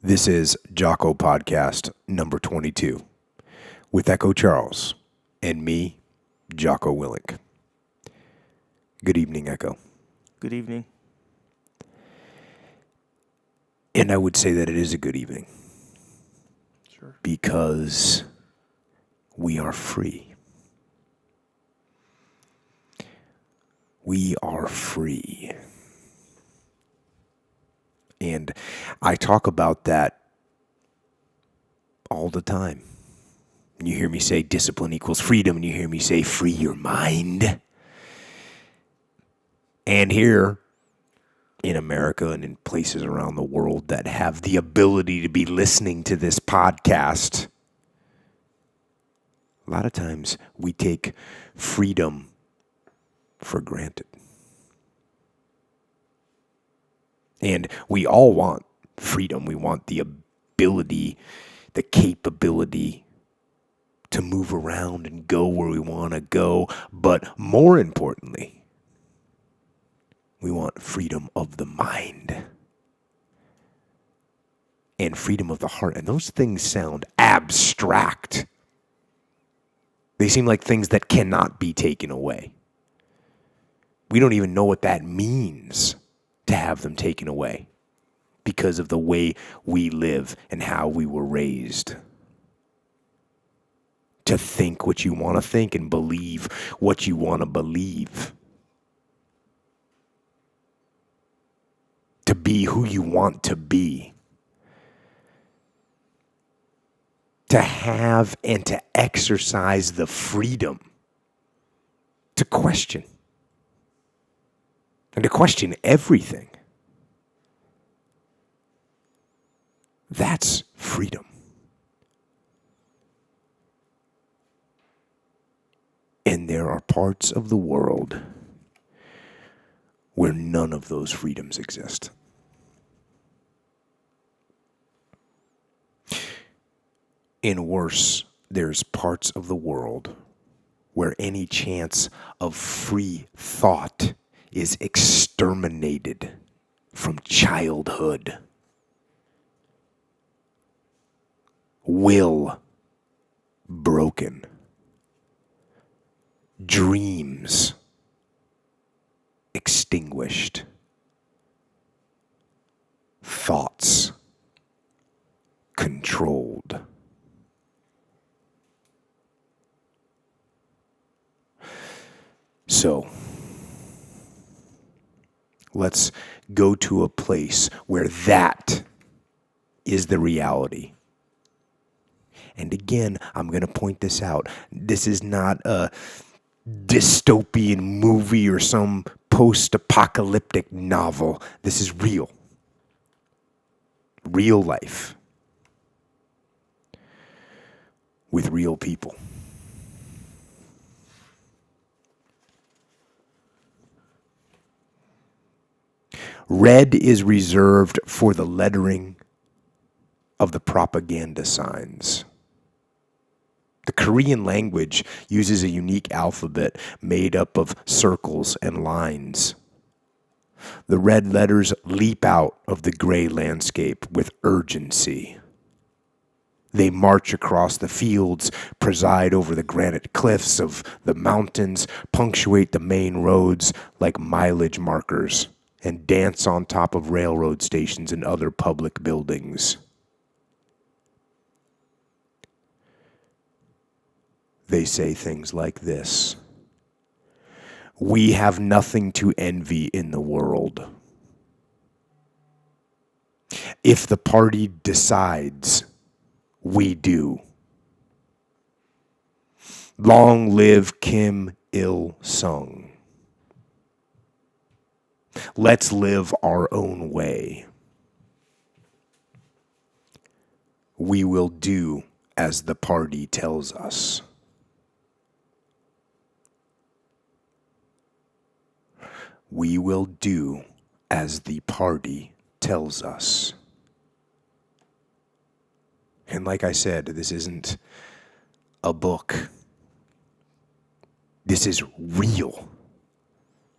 This is Jocko Podcast number 22 with Echo Charles and me, Jocko Willink. Good evening, Echo. Good evening. And I would say that it is a good evening Sure. because we are free. We are free. And I talk about that all the time. You hear me say discipline equals freedom, and you hear me say free your mind. And here in America and in places around the world that have the ability to be listening to this podcast, a lot of times we take freedom for granted. And we all want freedom. We want the ability, the capability to move around and go where we want to go. But more importantly, we want freedom of the mind and freedom of the heart. And those things sound abstract. They seem like things that cannot be taken away. We don't even know what that means to have them taken away because of the way we live and how we were raised. To think what you want to think and believe what you want to believe. To be who you want to be. To have and to exercise the freedom to question. And to question everything. That's freedom. And there are parts of the world where none of those freedoms exist. And worse, there's parts of the world where any chance of free thought is exterminated from childhood. Will broken. Dreams extinguished. Thoughts controlled. So, let's go to a place where that is the reality. And again, I'm going to point this out. This is not a dystopian movie or some post-apocalyptic novel. This is real. Real life. With real people. Red is reserved for the lettering of the propaganda signs. The Korean language uses a unique alphabet made up of circles and lines. The red letters leap out of the gray landscape with urgency. They march across the fields, preside over the granite cliffs of the mountains, punctuate the main roads like mileage markers, and dance on top of railroad stations and other public buildings. They say things like this: we have nothing to envy in the world. If the party decides, we do. Long live Kim Il-sung. Let's live our own way. We will do as the party tells us. We will do as the party tells us. And like I said, this isn't a book. This is real.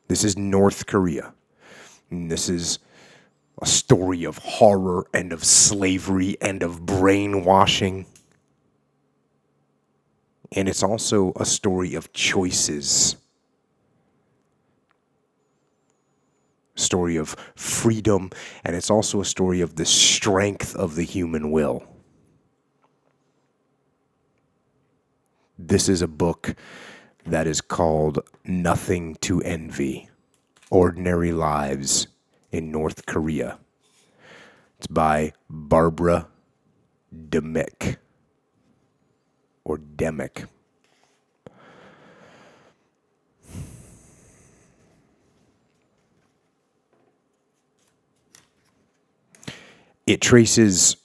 This is North Korea. And this is a story of horror and of slavery and of brainwashing. And it's also a story of choices, story of freedom, and it's also a story of the strength of the human will. This is a book that is called Nothing to Envy: Ordinary Lives in North Korea. It's by Barbara Demick, or Demick. It traces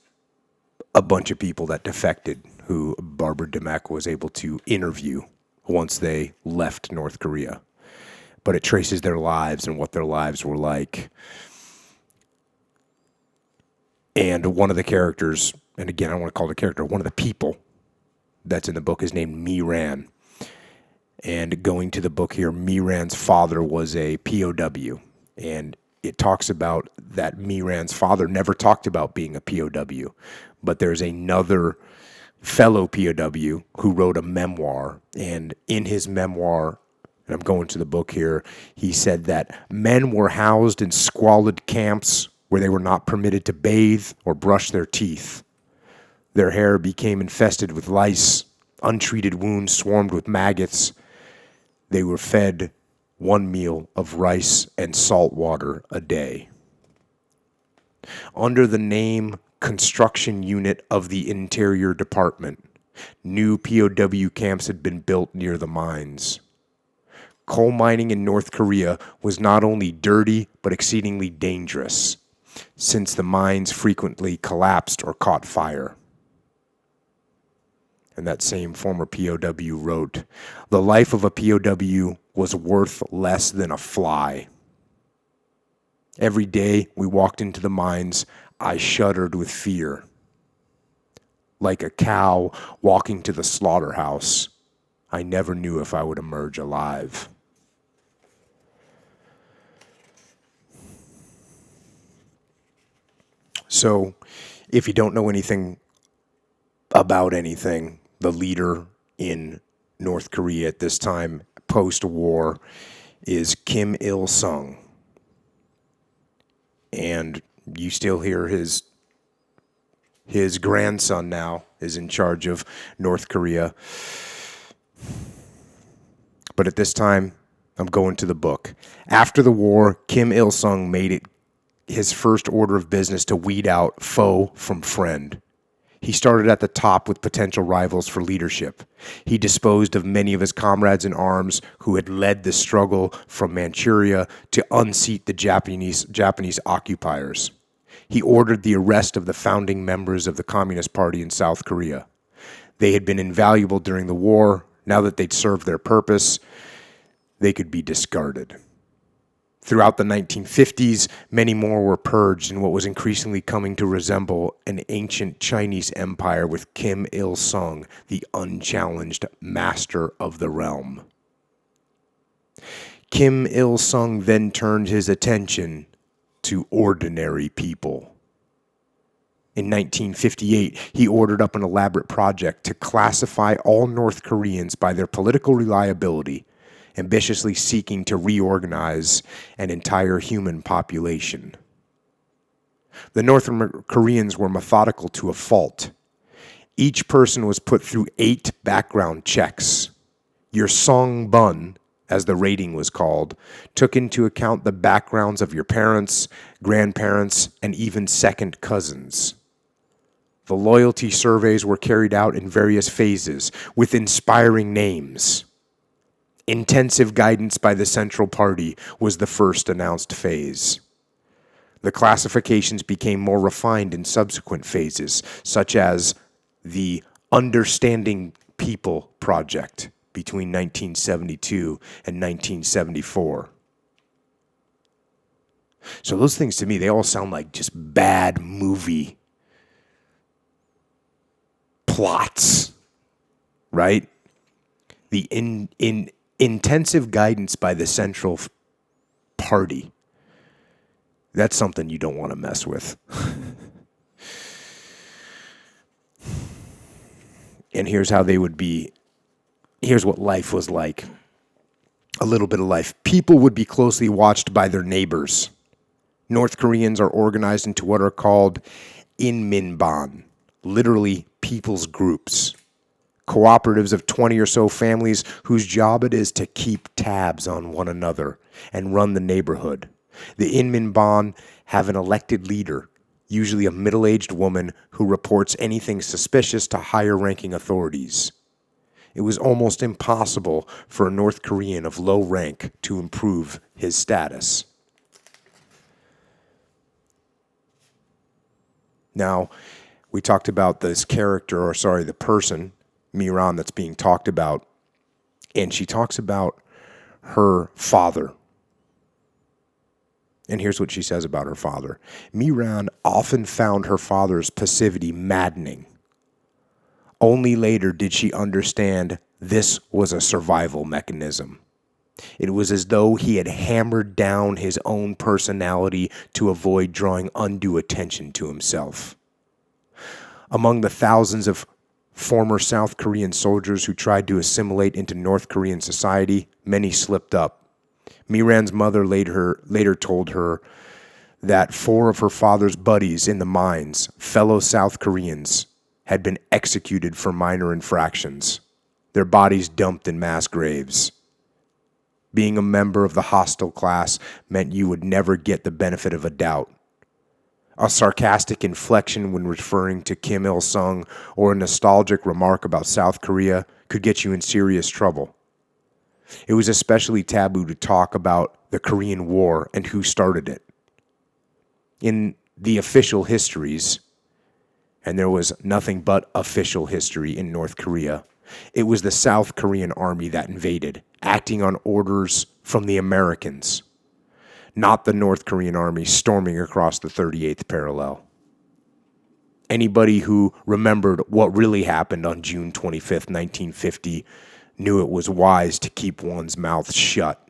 a bunch of people that defected who Barbara Demick was able to interview once they left North Korea. But it traces their lives and what their lives were like. And one of the characters, and again, I don't want to call it a character, one of the people that's in the book is named Miran. And going to the book here, Miran's father was a POW. And it talks about that Miran's father never talked about being a POW. But there's another fellow POW who wrote a memoir. And in his memoir, and I'm going to the book here, he said that men were housed in squalid camps where they were not permitted to bathe or brush their teeth. Their hair became infested with lice. Untreated wounds swarmed with maggots. They were fed one meal of rice and salt water a day. Under the name Construction Unit of the Interior Department, new POW camps had been built near the mines. Coal mining in North Korea was not only dirty, but exceedingly dangerous, since the mines frequently collapsed or caught fire. And that same former POW wrote, "The life of a POW was worth less than a fly. Every day we walked into the mines, I shuddered with fear. Like a cow walking to the slaughterhouse, I never knew if I would emerge alive." So, if you don't know anything about anything, the leader in North Korea at this time, post-war, is Kim Il-sung. And you still hear his grandson now is in charge of North Korea. But at this time, I'm going to the book. After the war, Kim Il-sung made it his first order of business to weed out foe from friend. He started at the top with potential rivals for leadership. He disposed of many of his comrades in arms who had led the struggle from Manchuria to unseat the Japanese occupiers. He ordered the arrest of the founding members of the Communist Party in South Korea. They had been invaluable during the war. Now that they'd served their purpose, they could be discarded. Throughout the 1950s, many more were purged in what was increasingly coming to resemble an ancient Chinese empire with Kim Il-sung, the unchallenged master of the realm. Kim Il-sung then turned his attention to ordinary people. In 1958, he ordered up an elaborate project to classify all North Koreans by their political reliability, ambitiously seeking to reorganize an entire human population. The North Koreans were methodical to a fault. Each person was put through 8 background checks. Your Songbun, as the rating was called, took into account the backgrounds of your parents, grandparents, and even second cousins. The loyalty surveys were carried out in various phases with inspiring names. Intensive guidance by the Central Party was the first announced phase. The classifications became more refined in subsequent phases, such as the Understanding People Project between 1972 and 1974. So those things to me, they all sound like just bad movie plots, right? The intensive guidance by the Central Party. That's something you don't want to mess with. And here's how they would be. Here's what life was like. A little bit of life. People would be closely watched by their neighbors. North Koreans are organized into what are called inminban, literally people's groups. Cooperatives of 20 or so families whose job it is to keep tabs on one another and run the neighborhood. The inminban have an elected leader, usually a middle-aged woman who reports anything suspicious to higher-ranking authorities. It was almost impossible for a North Korean of low rank to improve his status. Now, we talked about this character, the person, Miran, that's being talked about, and she talks about her father. And here's what she says about her father. Miran often found her father's passivity maddening. Only later did she understand this was a survival mechanism. It was as though he had hammered down his own personality to avoid drawing undue attention to himself. Among the thousands of former South Korean soldiers who tried to assimilate into North Korean society, many slipped up. Miran's mother later told her that 4 of her father's buddies in the mines, fellow South Koreans, had been executed for minor infractions, their bodies dumped in mass graves. Being a member of the hostile class meant you would never get the benefit of a doubt. A sarcastic inflection when referring to Kim Il-sung or a nostalgic remark about South Korea could get you in serious trouble. It was especially taboo to talk about the Korean War and who started it. In the official histories, and there was nothing but official history in North Korea, it was the South Korean army that invaded, acting on orders from the Americans, not the North Korean army storming across the 38th parallel. Anybody who remembered what really happened on June 25th, 1950, knew it was wise to keep one's mouth shut.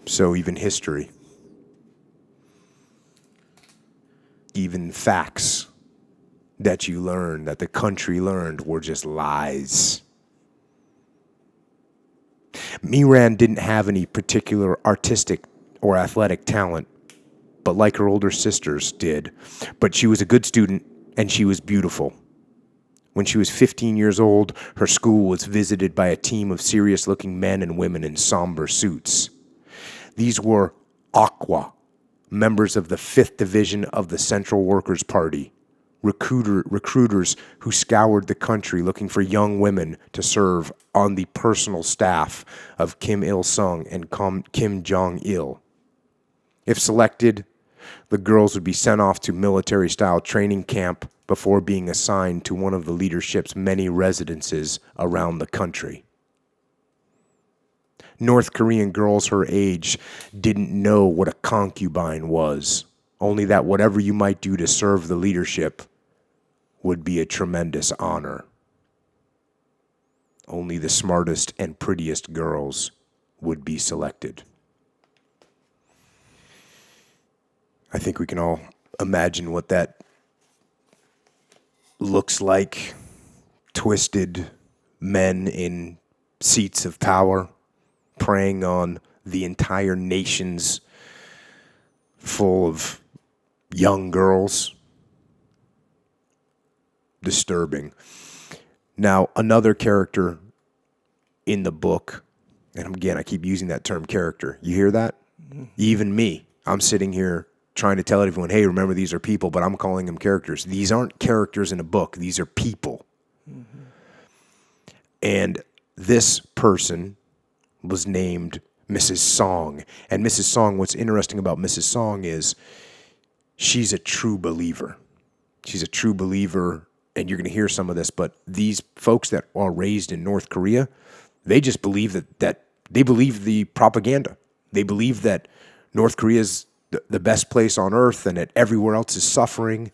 So even history, even facts that you learned, that the country learned, were just lies. Miran didn't have any particular artistic or athletic talent, but like her older sisters did. But she was a good student, and she was beautiful. When she was 15 years old, her school was visited by a team of serious-looking men and women in somber suits. These were Aqua, members of the 5th Division of the Central Workers' Party, recruiters who scoured the country looking for young women to serve on the personal staff of Kim Il-sung and Kim Jong-il. If selected, the girls would be sent off to military-style training camp before being assigned to one of the leadership's many residences around the country. North Korean girls her age didn't know what a concubine was, only that whatever you might do to serve the leadership would be a tremendous honor. Only the smartest and prettiest girls would be selected. I think we can all imagine what that looks like. Twisted men in seats of power, preying on the entire nations full of young girls. Disturbing. Now, another character in the book, and again, I keep using that term character. You hear that? Mm-hmm. Even me. I'm sitting here trying to tell everyone, hey, remember, these are people, but I'm calling them characters. These aren't characters in a book. These are people. Mm-hmm. And this person was named Mrs. Song. And Mrs. Song, what's interesting about Mrs. Song is she's a true believer. She's a true believer, and you're going to hear some of this, but these folks that are raised in North Korea, they just believe that they believe the propaganda. They believe that North Korea is the best place on earth and that everywhere else is suffering,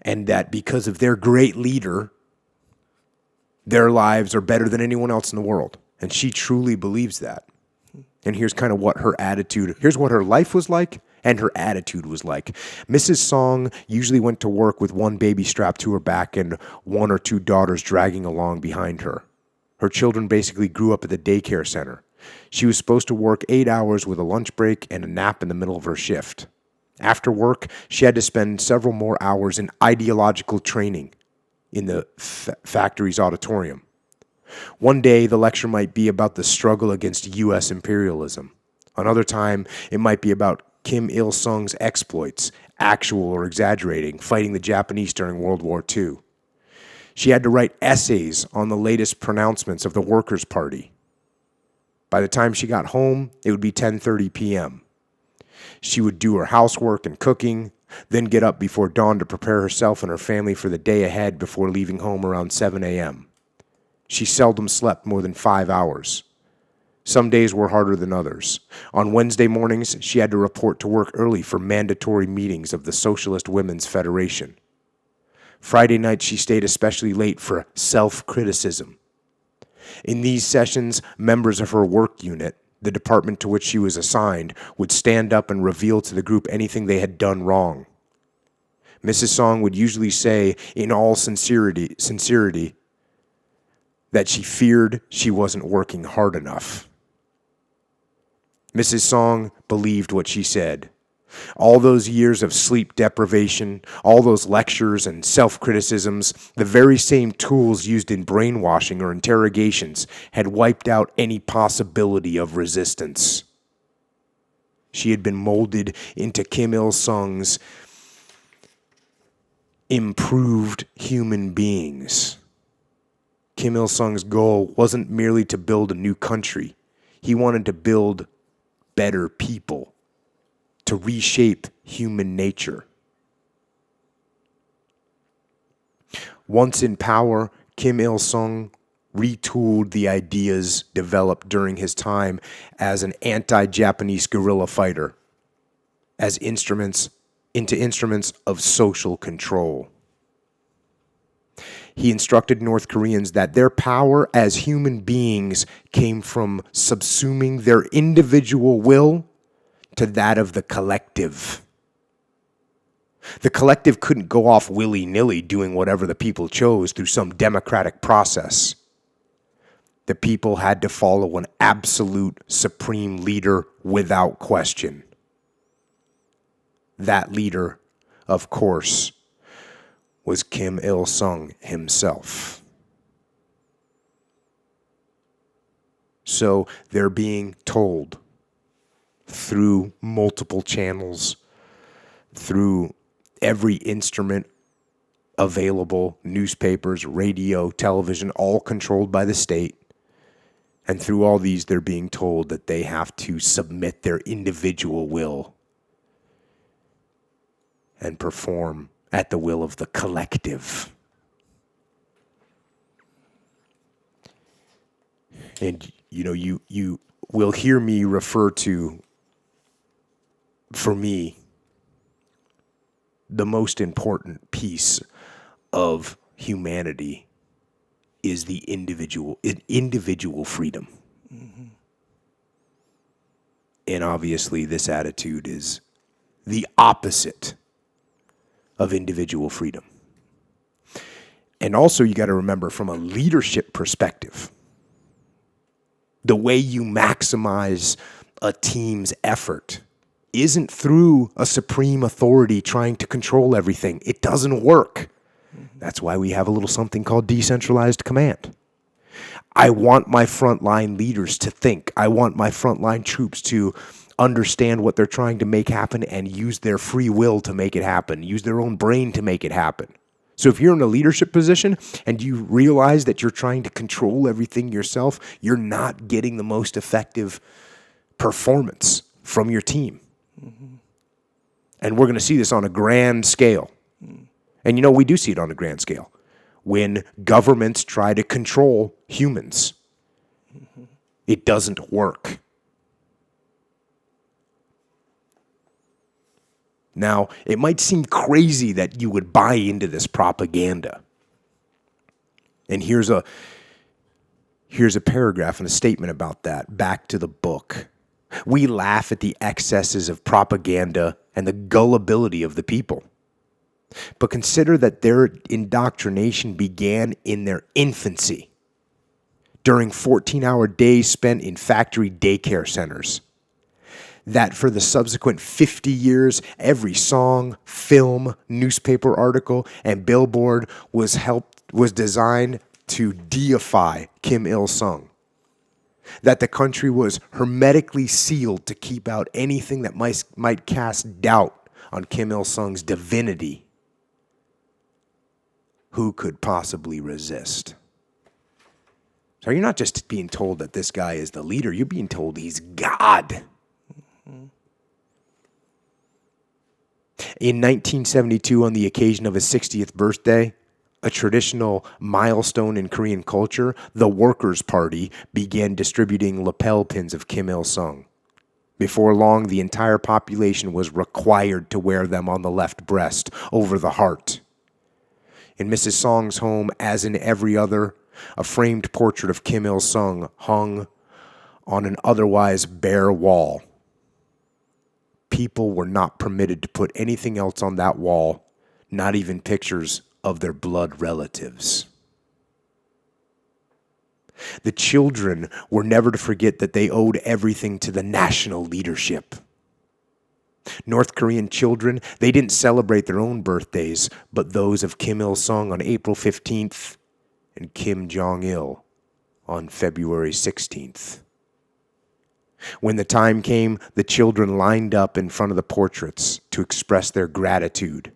and that because of their great leader, their lives are better than anyone else in the world. And she truly believes that. And here's kind of what her attitude, here's what her life was like, And her attitude was like, Mrs. Song usually went to work with one baby strapped to her back and one or two daughters dragging along behind her. Her children basically grew up at the daycare center. She was supposed to work 8 hours with a lunch break and a nap in the middle of her shift. After work, she had to spend several more hours in ideological training in the factory's auditorium. One day, the lecture might be about the struggle against U.S. imperialism. Another time, it might be about Kim Il-sung's exploits, actual or exaggerating, fighting the Japanese during World War II. She had to write essays on the latest pronouncements of the Workers' Party. By the time she got home, it would be 10:30 p.m. She would do her housework and cooking, then get up before dawn to prepare herself and her family for the day ahead before leaving home around 7 a.m. She seldom slept more than 5 hours. Some days were harder than others. On Wednesday mornings, she had to report to work early for mandatory meetings of the Socialist Women's Federation. Friday nights, she stayed especially late for self-criticism. In these sessions, members of her work unit, the department to which she was assigned, would stand up and reveal to the group anything they had done wrong. Mrs. Song would usually say, in all sincerity, that she feared she wasn't working hard enough. Mrs. Song believed what she said. All those years of sleep deprivation, all those lectures and self-criticisms, the very same tools used in brainwashing or interrogations had wiped out any possibility of resistance. She had been molded into Kim Il-sung's improved human beings. Kim Il-sung's goal wasn't merely to build a new country. He wanted to build better people, to reshape human nature. Once in power, Kim Il-sung retooled the ideas developed during his time as an anti-Japanese guerrilla fighter into instruments of social control. He instructed North Koreans that their power as human beings came from subsuming their individual will to that of the collective. The collective couldn't go off willy-nilly doing whatever the people chose through some democratic process. The people had to follow an absolute supreme leader without question. That leader, of course, was Kim Il-sung himself. So they're being told through multiple channels, through every instrument available, newspapers, radio, television, all controlled by the state. And through all these, they're being told that they have to submit their individual will and perform at the will of the collective. And, you will hear me refer to, for me, the most important piece of humanity is the individual freedom. Mm-hmm. And obviously this attitude is the opposite of individual freedom. And also you got to remember, from a leadership perspective, the way you maximize a team's effort isn't through a supreme authority trying to control everything. It doesn't work. That's why we have a little something called decentralized command. I want my frontline leaders to think. I want my frontline troops to understand what they're trying to make happen and use their free will to make it happen, use their own brain to make it happen. So if you're in a leadership position and you realize that you're trying to control everything yourself, you're not getting the most effective performance from your team. Mm-hmm. And we're going to see this on a grand scale. And we do see it on a grand scale when governments try to control humans. Mm-hmm. It doesn't work. Now, it might seem crazy that you would buy into this propaganda. And here's a paragraph and a statement about that, back to the book. We laugh at the excesses of propaganda and the gullibility of the people. But consider that their indoctrination began in their infancy, during 14-hour days spent in factory daycare centers. That for the subsequent 50 years, every song, film, newspaper article, and billboard was designed to deify Kim Il-sung. That the country was hermetically sealed to keep out anything that might cast doubt on Kim Il-sung's divinity. Who could possibly resist? So you're not just being told that this guy is the leader, you're being told he's God. In 1972, on the occasion of his 60th birthday, a traditional milestone in Korean culture, the Workers' Party began distributing lapel pins of Kim Il-sung. Before long, the entire population was required to wear them on the left breast, over the heart. In Mrs. Song's home, as in every other, a framed portrait of Kim Il-sung hung on an otherwise bare wall. People were not permitted to put anything else on that wall, not even pictures of their blood relatives. The children were never to forget that they owed everything to the national leadership. North Korean children, they didn't celebrate their own birthdays, but those of Kim Il-sung on April 15th and Kim Jong-il on February 16th. When the time came, the children lined up in front of the portraits to express their gratitude.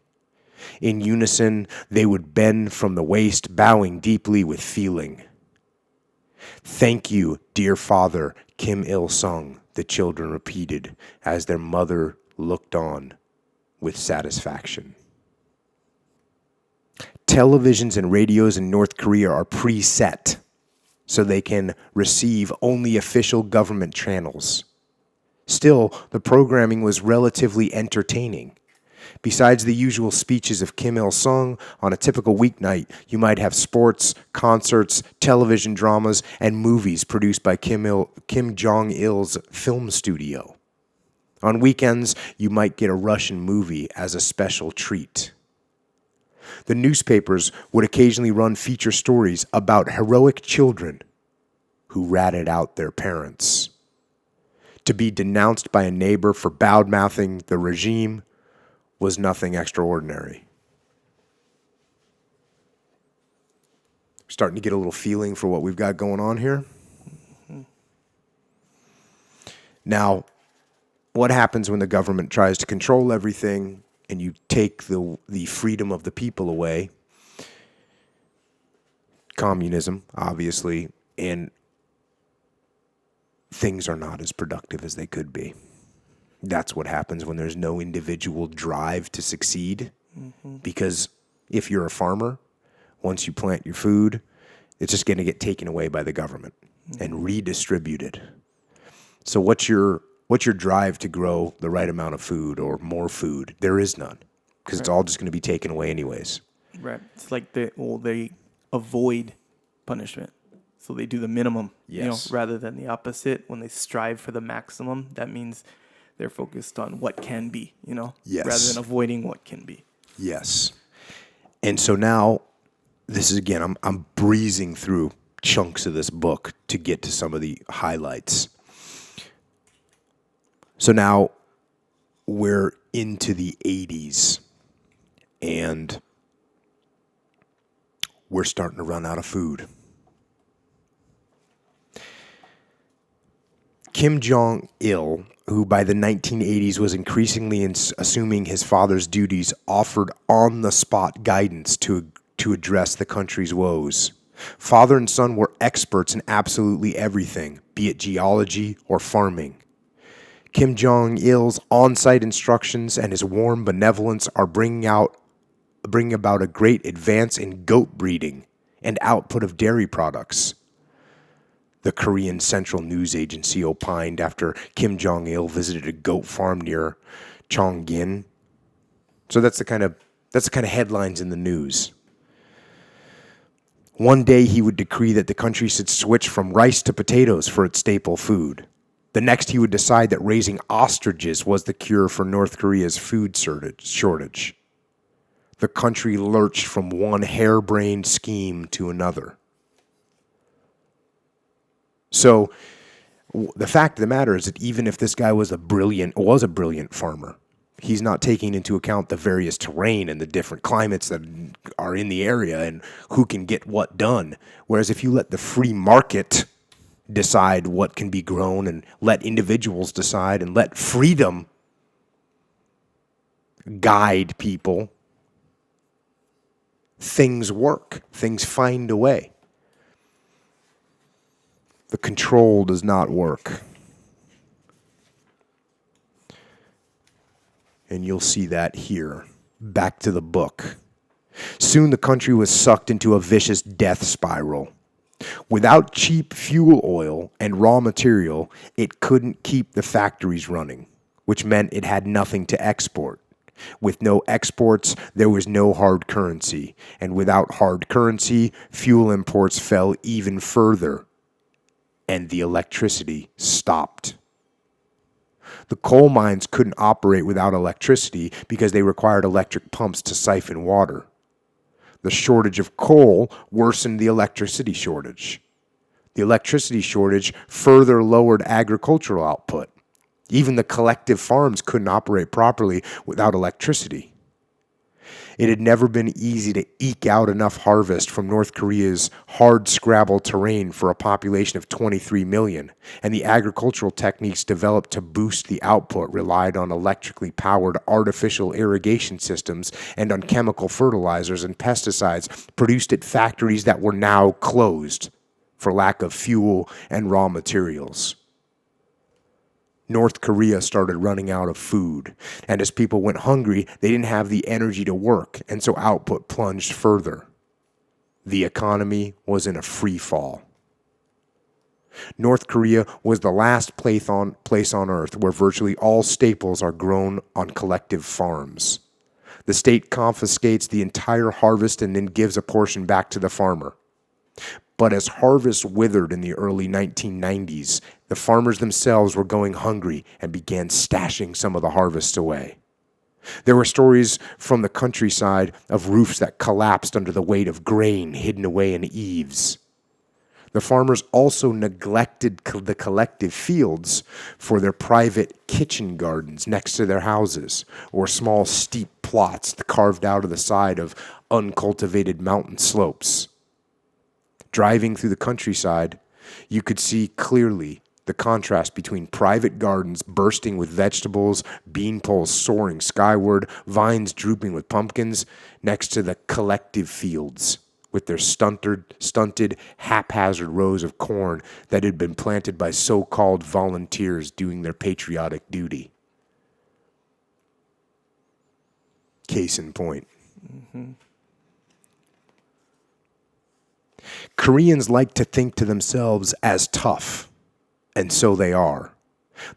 In unison, they would bend from the waist, bowing deeply with feeling. "Thank you, dear father, Kim Il-sung," the children repeated as their mother looked on with satisfaction. Televisions and radios in North Korea are preset, so they can receive only official government channels. Still, the programming was relatively entertaining. Besides the usual speeches of Kim Il-sung, on a typical weeknight, you might have sports, concerts, television dramas, and movies produced by Kim Jong-il's film studio. On weekends, you might get a Russian movie as a special treat. The newspapers would occasionally run feature stories about heroic children who ratted out their parents. To be denounced by a neighbor for bad-mouthing the regime was nothing extraordinary. Starting to get a little feeling for what we've got going on here. Now, what happens when the government tries to control everything and you take the freedom of the people away? Communism, obviously, and things are not as productive as they could be. That's what happens when there's no individual drive to succeed. Because if you're a farmer, once you plant your food, it's just going to get taken away by the government and redistributed. So what's your drive to grow the right amount of food or more food? There is none, because it's all just going to be taken away anyways. Right. It's like they avoid punishment. So they do the minimum, Yes. rather than the opposite. When they strive for the maximum, that means they're focused on what can be, Yes. rather than avoiding what can be. Yes. And so now, this is again, I'm breezing through chunks of this book to get to some of the highlights. So now we're into the 80s, and we're starting to run out of food. Kim Jong-il, who by the 1980s was increasingly assuming his father's duties, offered on-the-spot guidance to address the country's woes. Father and son were experts in absolutely everything, be it geology or farming. Kim Jong-il's on-site instructions and his warm benevolence are bringing about a great advance in goat breeding and output of dairy products. The Korean Central News Agency opined after Kim Jong-il visited a goat farm near Cheongin. So that's the kind of headlines in the news. One day he would decree that the country should switch from rice to potatoes for its staple food. The next, he would decide that raising ostriches was the cure for North Korea's food shortage. The country lurched from one harebrained scheme to another. So the fact of the matter is that even if this guy was a brilliant farmer, he's not taking into account the various terrain and the different climates that are in the area and who can get what done. Whereas if you let the free market decide what can be grown and let individuals decide and let freedom guide people, things work. Things find a way. The control does not work. And you'll see that here. Back to the book. Soon the country was sucked into a vicious death spiral. Without cheap fuel oil and raw material, it couldn't keep the factories running, which meant it had nothing to export. With no exports, there was no hard currency. And without hard currency, fuel imports fell even further. And the electricity stopped. The coal mines couldn't operate without electricity because they required electric pumps to siphon water. The shortage of coal worsened the electricity shortage. The electricity shortage further lowered agricultural output. Even the collective farms couldn't operate properly without electricity. It had never been easy to eke out enough harvest from North Korea's hard-scrabble terrain for a population of 23 million, and the agricultural techniques developed to boost the output relied on electrically powered artificial irrigation systems and on chemical fertilizers and pesticides produced at factories that were now closed for lack of fuel and raw materials. North Korea started running out of food, and as people went hungry, they didn't have the energy to work, and so output plunged further. The economy was in a free fall. North Korea was the last place on Earth where virtually all staples are grown on collective farms. The state confiscates the entire harvest and then gives a portion back to the farmer. But as harvests withered in the early 1990s, the farmers themselves were going hungry and began stashing some of the harvest away. There were stories from the countryside of roofs that collapsed under the weight of grain hidden away in eaves. The farmers also neglected the collective fields for their private kitchen gardens next to their houses, or small steep plots carved out of the side of uncultivated mountain slopes. Driving through the countryside, you could see clearly the contrast between private gardens bursting with vegetables, bean poles soaring skyward, vines drooping with pumpkins, next to the collective fields with their stunted, haphazard rows of corn that had been planted by so-called volunteers doing their patriotic duty. Case in point. Mm-hmm. Koreans like to think to themselves as tough, and so they are.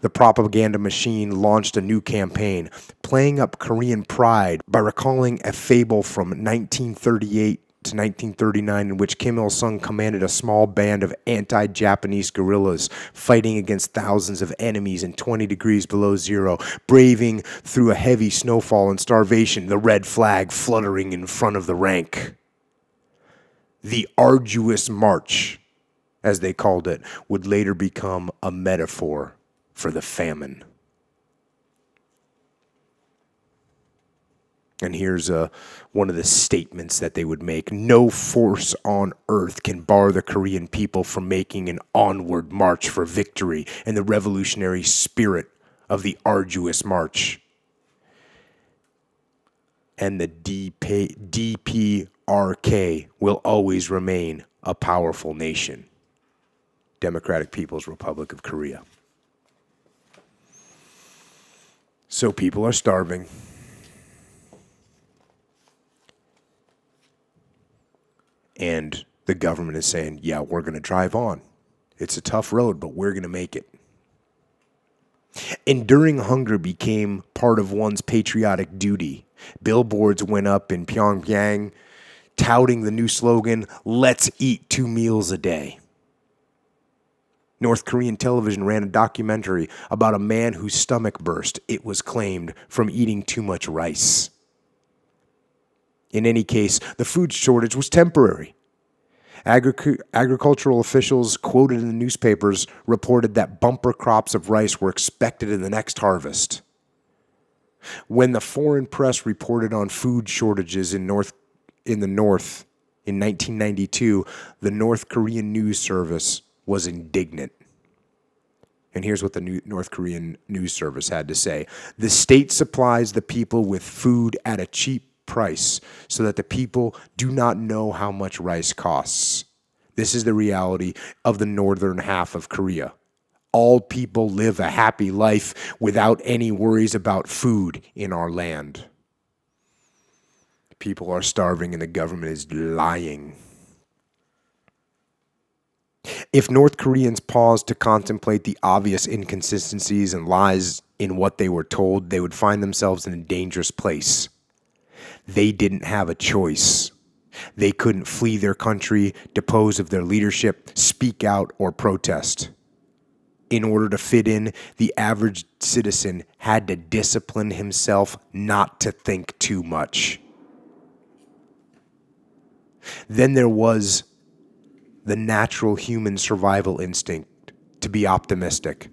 The propaganda machine launched a new campaign, playing up Korean pride by recalling a fable from 1938 to 1939 in which Kim Il-sung commanded a small band of anti-Japanese guerrillas fighting against thousands of enemies in 20 degrees below zero, braving through a heavy snowfall and starvation, the red flag fluttering in front of the rank. The arduous march, as they called it, would later become a metaphor for the famine. And here's one of the statements that they would make. No force on earth can bar the Korean people from making an onward march for victory in the revolutionary spirit of the arduous march. And the DPRK will always remain a powerful nation. Democratic People's Republic of Korea. So people are starving. And the government is saying, yeah, we're going to drive on. It's a tough road, but we're going to make it. Enduring hunger became part of one's patriotic duty. Billboards went up in Pyongyang touting the new slogan, let's eat 2 meals a day. North Korean television ran a documentary about a man whose stomach burst, it was claimed, from eating too much rice. In any case, the food shortage was temporary. Agricultural officials quoted in the newspapers reported that bumper crops of rice were expected in the next harvest. When the foreign press reported on food shortages in the North in 1992, the North Korean news service was indignant. And here's what the North Korean news service had to say. The state supplies the people with food at a cheap price so that the people do not know how much rice costs. This is the reality of the northern half of Korea. All people live a happy life without any worries about food in our land. People are starving and the government is lying. If North Koreans paused to contemplate the obvious inconsistencies and lies in what they were told, they would find themselves in a dangerous place. They didn't have a choice. They couldn't flee their country, depose of their leadership, speak out, or protest. In order to fit in, the average citizen had to discipline himself not to think too much. Then there was the natural human survival instinct to be optimistic.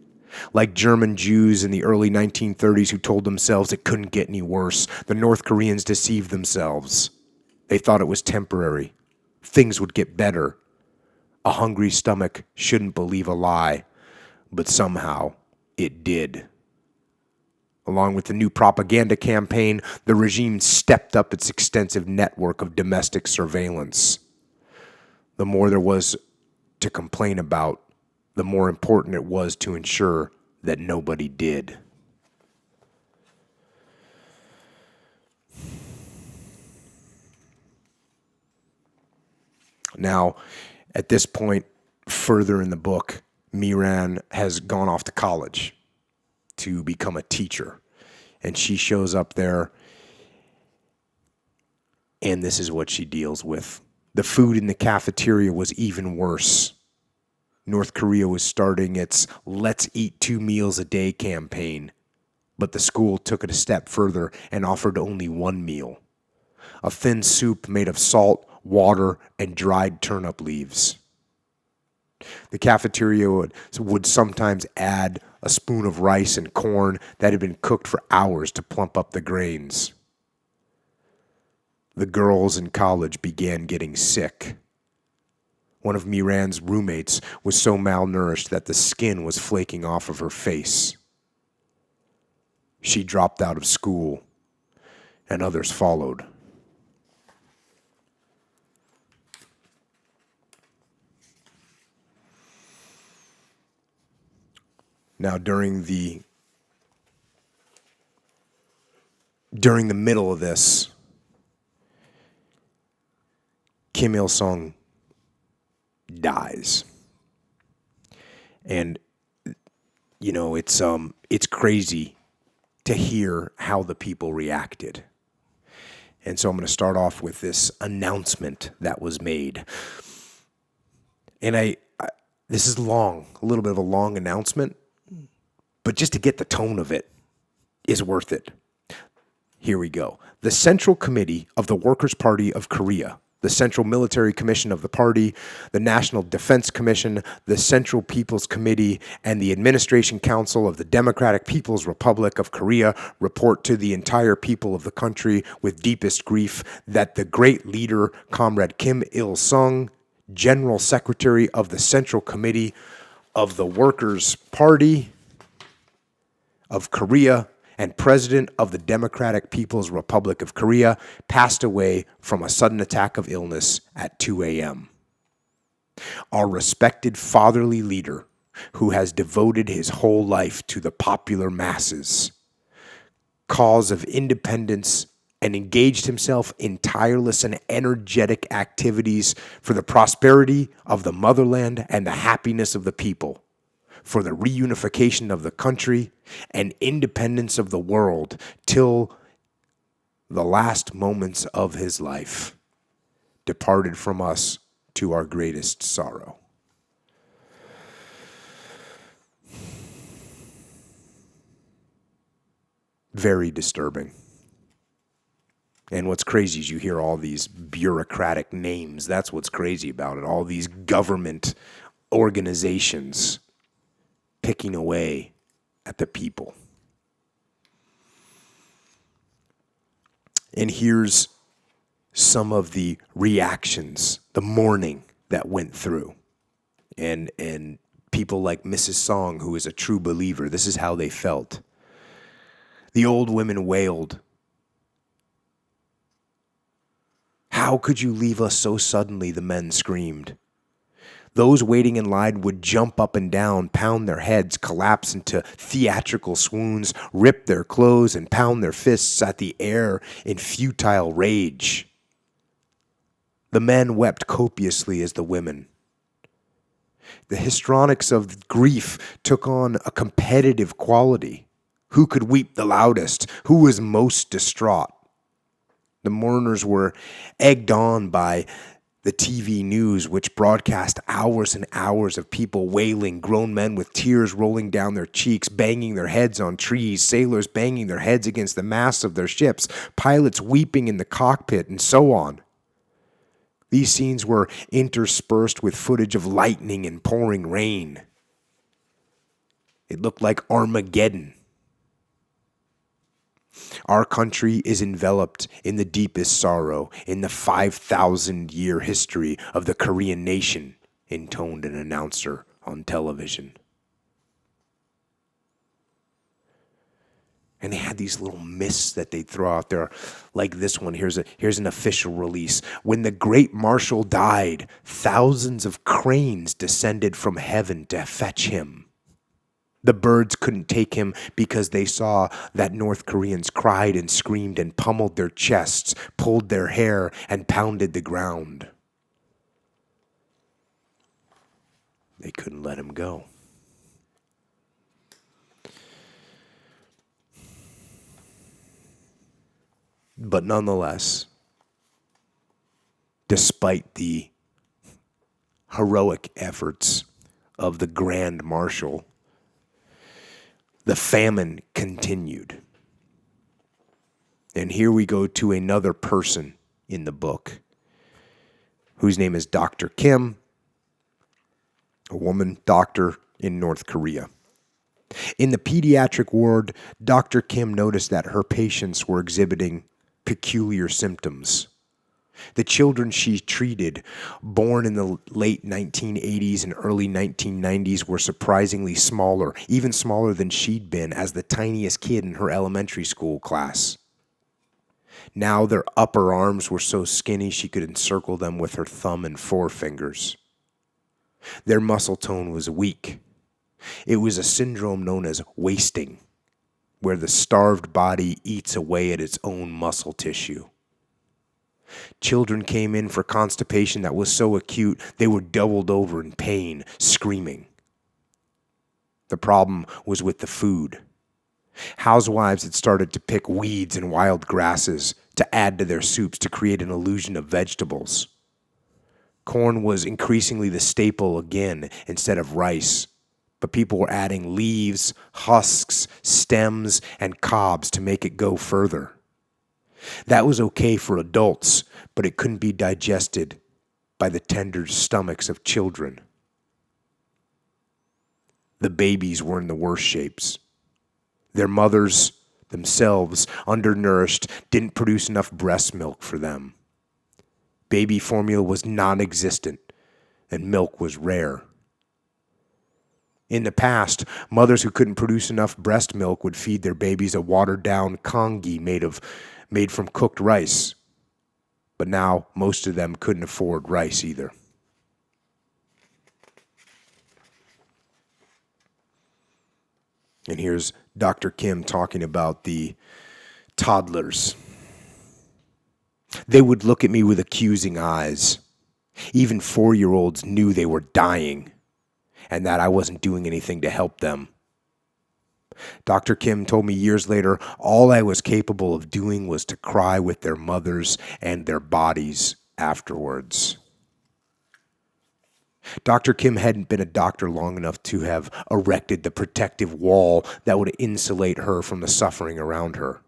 Like German Jews in the early 1930s who told themselves it couldn't get any worse, the North Koreans deceived themselves. They thought it was temporary. Things would get better. A hungry stomach shouldn't believe a lie, but somehow it did. Along with the new propaganda campaign, the regime stepped up its extensive network of domestic surveillance. The more there was to complain about, the more important it was to ensure that nobody did. Now, at this point, further in the book, Miran has gone off to college to become a teacher. And she shows up there, and this is what she deals with. The food in the cafeteria was even worse. North Korea was starting its "let's eat 2 meals a day" campaign, but the school took it a step further and offered only 1 meal. A thin soup made of salt, water, and dried turnip leaves. The cafeteria would sometimes add a spoon of rice and corn that had been cooked for hours to plump up the grains. The girls in college began getting sick. One of Miran's roommates was so malnourished that the skin was flaking off of her face. She dropped out of school, and others followed. Now, during the middle of this, Kim Il-sung dies. And it's crazy to hear how the people reacted. And so I'm going to start off with this announcement that was made. And this is long, a little bit of a long announcement, but just to get the tone of it is worth it. Here we go. The Central Committee of the Workers' Party of Korea, the Central Military Commission of the party, the National Defense Commission, the Central People's Committee, and the Administration Council of the Democratic People's Republic of Korea report to the entire people of the country with deepest grief that the great leader, Comrade Kim Il-sung, General Secretary of the Central Committee of the Workers' Party of Korea, and President of the Democratic People's Republic of Korea, passed away from a sudden attack of illness at 2 a.m. Our respected fatherly leader, who has devoted his whole life to the popular masses, cause of independence, and engaged himself in tireless and energetic activities for the prosperity of the motherland and the happiness of the people, for the reunification of the country and independence of the world till the last moments of his life, departed from us to our greatest sorrow. Very disturbing. And what's crazy is you hear all these bureaucratic names. That's what's crazy about it. All these government organizations picking away at the people. And here's some of the reactions, the mourning that went through. And people like Mrs. Song, who is a true believer, this is how they felt. The old women wailed, "How could you leave us so suddenly?" the men screamed. Those waiting in line would jump up and down, pound their heads, collapse into theatrical swoons, rip their clothes, and pound their fists at the air in futile rage. The men wept copiously as the women. The histrionics of grief took on a competitive quality. Who could weep the loudest? Who was most distraught? The mourners were egged on by the TV news, which broadcast hours and hours of people wailing, grown men with tears rolling down their cheeks, banging their heads on trees, sailors banging their heads against the masts of their ships, pilots weeping in the cockpit, and so on. These scenes were interspersed with footage of lightning and pouring rain. It looked like Armageddon. Our country is enveloped in the deepest sorrow in the 5,000-year history of the Korean nation, intoned an announcer on television. And they had these little myths that they'd throw out there, like this one. Here's an official release. When the great marshal died, thousands of cranes descended from heaven to fetch him. The birds couldn't take him because they saw that North Koreans cried and screamed and pummeled their chests, pulled their hair, and pounded the ground. They couldn't let him go. But nonetheless, despite the heroic efforts of the Grand Marshal, the famine continued. And here we go to another person in the book, whose name is Dr. Kim, a woman doctor in North Korea. In the pediatric ward, Dr. Kim noticed that her patients were exhibiting peculiar symptoms. The children she treated, born in the late 1980s and early 1990s, were surprisingly smaller, even smaller than she'd been as the tiniest kid in her elementary school class. Now their upper arms were so skinny she could encircle them with her thumb and forefingers. Their muscle tone was weak. It was a syndrome known as wasting, where the starved body eats away at its own muscle tissue. Children came in for constipation that was so acute they were doubled over in pain, screaming. The problem was with the food. Housewives had started to pick weeds and wild grasses to add to their soups to create an illusion of vegetables. Corn was increasingly the staple again instead of rice, but people were adding leaves, husks, stems, and cobs to make it go further. That was okay for adults, but it couldn't be digested by the tender stomachs of children. The babies were in the worst shapes. Their mothers, themselves, undernourished, didn't produce enough breast milk for them. Baby formula was non-existent, and milk was rare. In the past, mothers who couldn't produce enough breast milk would feed their babies a watered-down congee made from cooked rice. But now, most of them couldn't afford rice either. And here's Dr. Kim talking about the toddlers. They would look at me with accusing eyes. Even 4-year-olds knew they were dying and that I wasn't doing anything to help them. Dr. Kim told me years later, all I was capable of doing was to cry with their mothers and their bodies afterwards. Dr. Kim hadn't been a doctor long enough to have erected the protective wall that would insulate her from the suffering around her.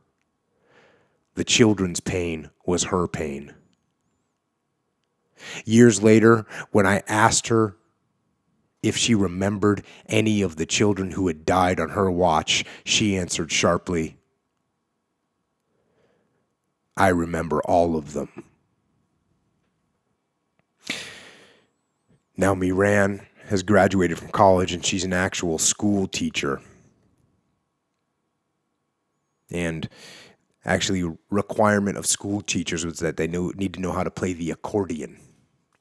The children's pain was her pain. Years later, when I asked her if she remembered any of the children who had died on her watch, she answered sharply, "I remember all of them." Now Miran has graduated from college and she's an actual school teacher. And actually, requirement of school teachers was that they need to know how to play the accordion,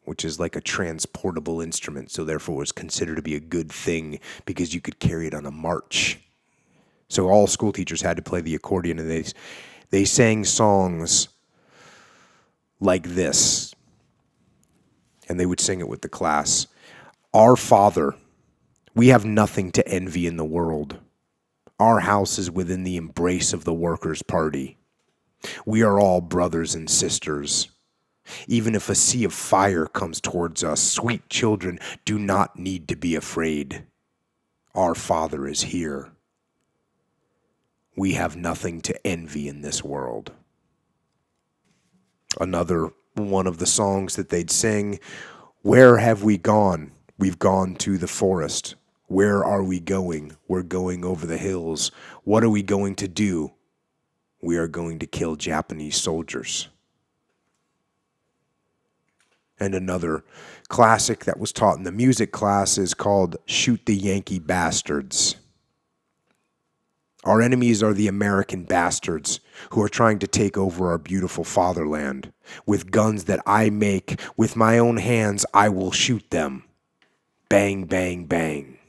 which is like a transportable instrument, so therefore was considered to be a good thing because you could carry it on a march. So all school teachers had to play the accordion, and they sang songs like this, and they would sing it with the class. "Our Father, we have nothing to envy in the world. Our house is within the embrace of the Workers' Party. We are all brothers and sisters. Even if a sea of fire comes towards us, sweet children do not need to be afraid. Our Father is here. We have nothing to envy in this world." Another one of the songs that they'd sing, "Where have we gone? We've gone to the forest. Where are we going? We're going over the hills. What are we going to do? We are going to kill Japanese soldiers." And another classic that was taught in the music class is called "Shoot the Yankee Bastards." Our enemies are the American bastards who are trying to take over our beautiful fatherland. With guns that I make, with my own hands, I will shoot them. Bang, bang, bang.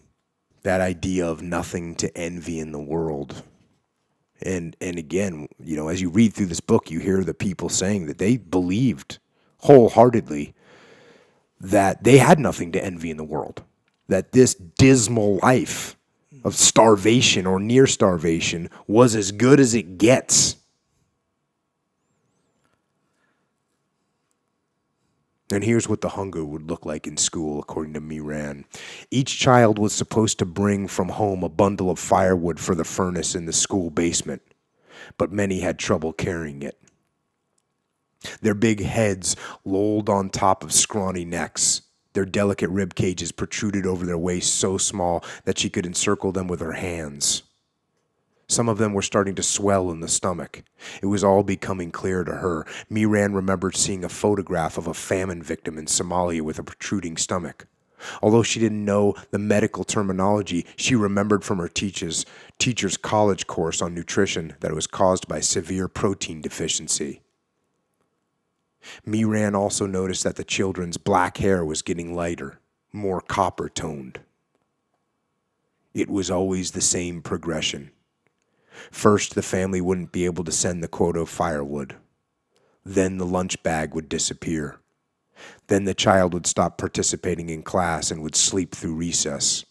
That idea of nothing to envy in the world. And again, as you read through this book, you hear the people saying that they believed wholeheartedly that they had nothing to envy in the world. That this dismal life of starvation or near starvation was as good as it gets. And here's what the hunger would look like in school, according to Miran. Each child was supposed to bring from home a bundle of firewood for the furnace in the school basement, but many had trouble carrying it. Their big heads lolled on top of scrawny necks. Their delicate rib cages protruded over their waists so small that she could encircle them with her hands. Some of them were starting to swell in the stomach. It was all becoming clear to her. Miran remembered seeing a photograph of a famine victim in Somalia with a protruding stomach. Although she didn't know the medical terminology, she remembered from her teacher's college course on nutrition that it was caused by severe protein deficiency. Miran also noticed that the children's black hair was getting lighter, more copper-toned. It was always the same progression. First, the family wouldn't be able to send the quota of firewood. Then the lunch bag would disappear. Then the child would stop participating in class and would sleep through recess.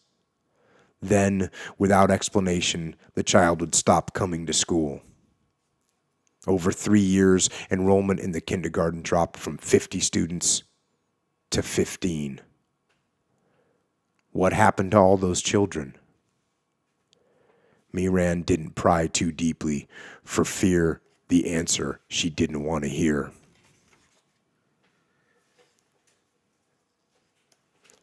Then, without explanation, the child would stop coming to school. Over 3 years, enrollment in the kindergarten dropped from 50 students to 15. What happened to all those children? Miran didn't pry too deeply for fear the answer she didn't want to hear.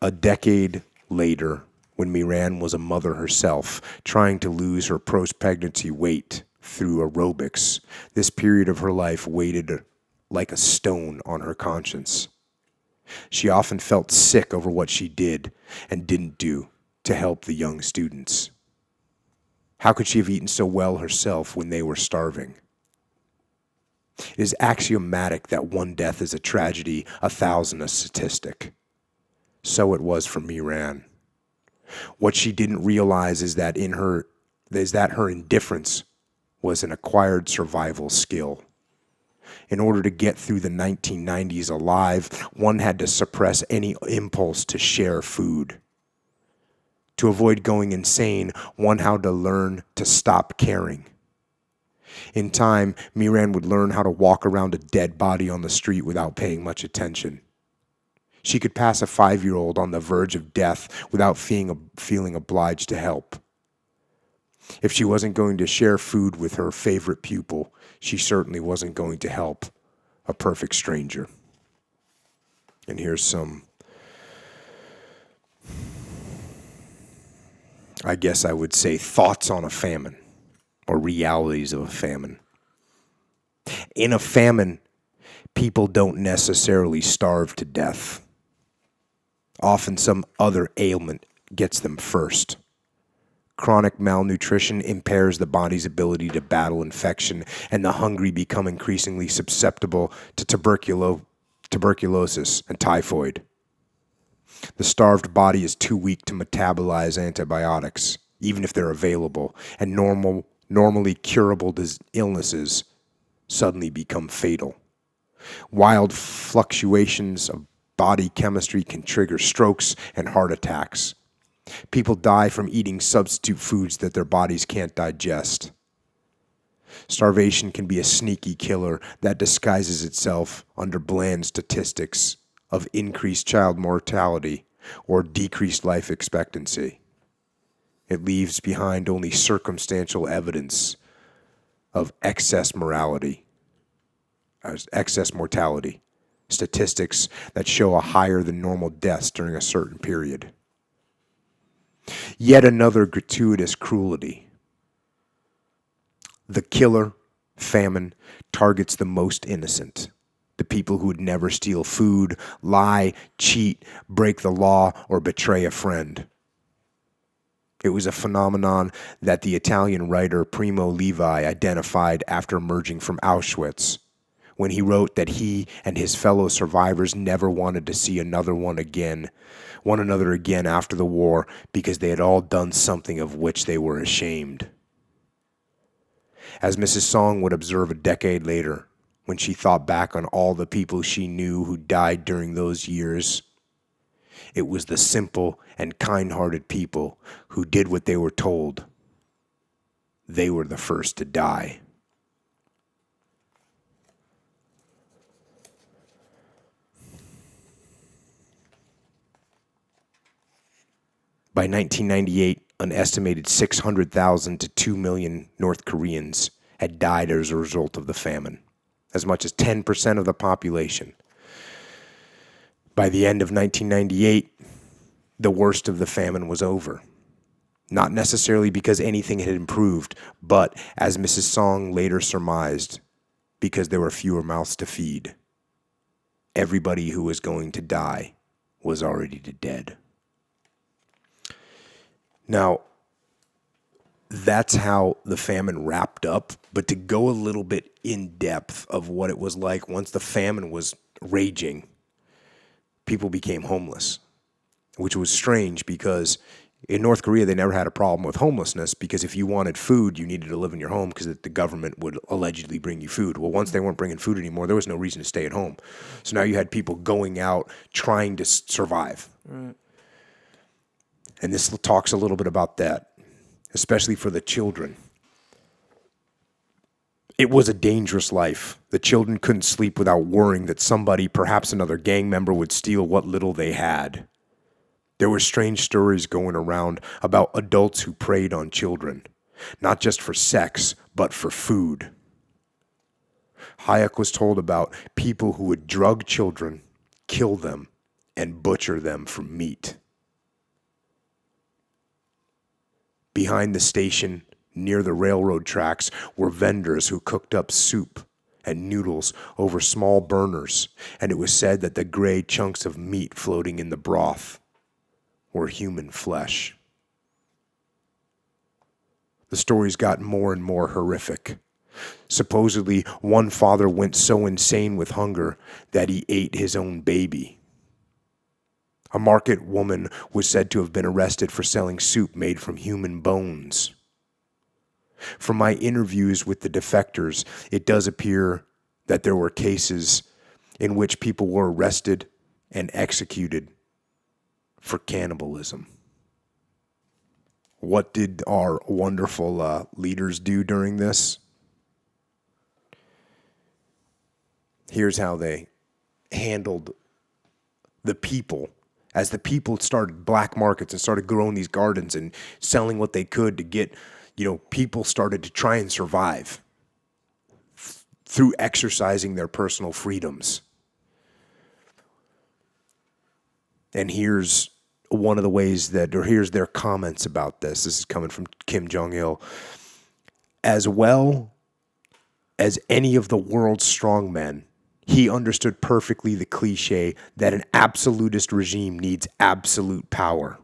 A decade later, when Miran was a mother herself, trying to lose her post-pregnancy weight through aerobics, this period of her life weighed like a stone on her conscience. She often felt sick over what she did and didn't do to help the young students. How could she have eaten so well herself when they were starving? It is axiomatic that one death is a tragedy, 1,000 a statistic. So it was for Miran. What she didn't realize is that her indifference was an acquired survival skill. In order to get through the 1990s alive, one had to suppress any impulse to share food. To avoid going insane, one had to learn to stop caring. In time, Miran would learn how to walk around a dead body on the street without paying much attention. She could pass a 5-year-old on the verge of death without feeling obliged to help. If she wasn't going to share food with her favorite pupil, she certainly wasn't going to help a perfect stranger. And here's some, I guess I would say, thoughts on a famine, or realities of a famine. In a famine, people don't necessarily starve to death. Often some other ailment gets them first. Chronic malnutrition impairs the body's ability to battle infection, and the hungry become increasingly susceptible to tuberculosis and typhoid. The starved body is too weak to metabolize antibiotics, even if they're available, and normally curable illnesses suddenly become fatal. Wild fluctuations of body chemistry can trigger strokes and heart attacks. People die from eating substitute foods that their bodies can't digest. Starvation can be a sneaky killer that disguises itself under bland statistics of increased child mortality or decreased life expectancy. It leaves behind only circumstantial evidence of excess mortality, statistics that show a higher than normal deaths during a certain period. Yet another gratuitous cruelty. The killer, famine, targets the most innocent, the people who would never steal food, lie, cheat, break the law, or betray a friend. It was a phenomenon that the Italian writer Primo Levi identified after emerging from Auschwitz, when he wrote that he and his fellow survivors never wanted to see one another again after the war, because they had all done something of which they were ashamed. As Mrs. Song would observe a decade later, when she thought back on all the people she knew who died during those years, it was the simple and kind-hearted people who did what they were told. They were the first to die. By 1998, an estimated 600,000 to 2 million North Koreans had died as a result of the famine, as much as 10% of the population. By the end of 1998, the worst of the famine was over. Not necessarily because anything had improved, but, as Mrs. Song later surmised, because there were fewer mouths to feed. Everybody who was going to die was already dead. Now, that's how the famine wrapped up, but to go a little bit in depth of what it was like once the famine was raging, people became homeless, which was strange because in North Korea, they never had a problem with homelessness, because if you wanted food, you needed to live in your home because the government would allegedly bring you food. Well, once they weren't bringing food anymore, there was no reason to stay at home. So now you had people going out trying to survive. Right. And this talks a little bit about that, especially for the children. It was a dangerous life. The children couldn't sleep without worrying that somebody, perhaps another gang member, would steal what little they had. There were strange stories going around about adults who preyed on children, not just for sex, but for food. Hayek was told about people who would drug children, kill them, and butcher them for meat. Behind the station, near the railroad tracks, were vendors who cooked up soup and noodles over small burners, and it was said that the gray chunks of meat floating in the broth were human flesh. The stories got more and more horrific. Supposedly, one father went so insane with hunger that he ate his own baby. A market woman was said to have been arrested for selling soup made from human bones. From my interviews with the defectors, it does appear that there were cases in which people were arrested and executed for cannibalism. What did our wonderful leaders do during this? Here's how they handled the people. As the people started black markets and started growing these gardens and selling what they could to get, people started to try and survive through exercising their personal freedoms. And here's one of the ways here's their comments about this. This is coming from Kim Jong-il. As well as any of the world's strongmen, he understood perfectly the cliche that an absolutist regime needs absolute power.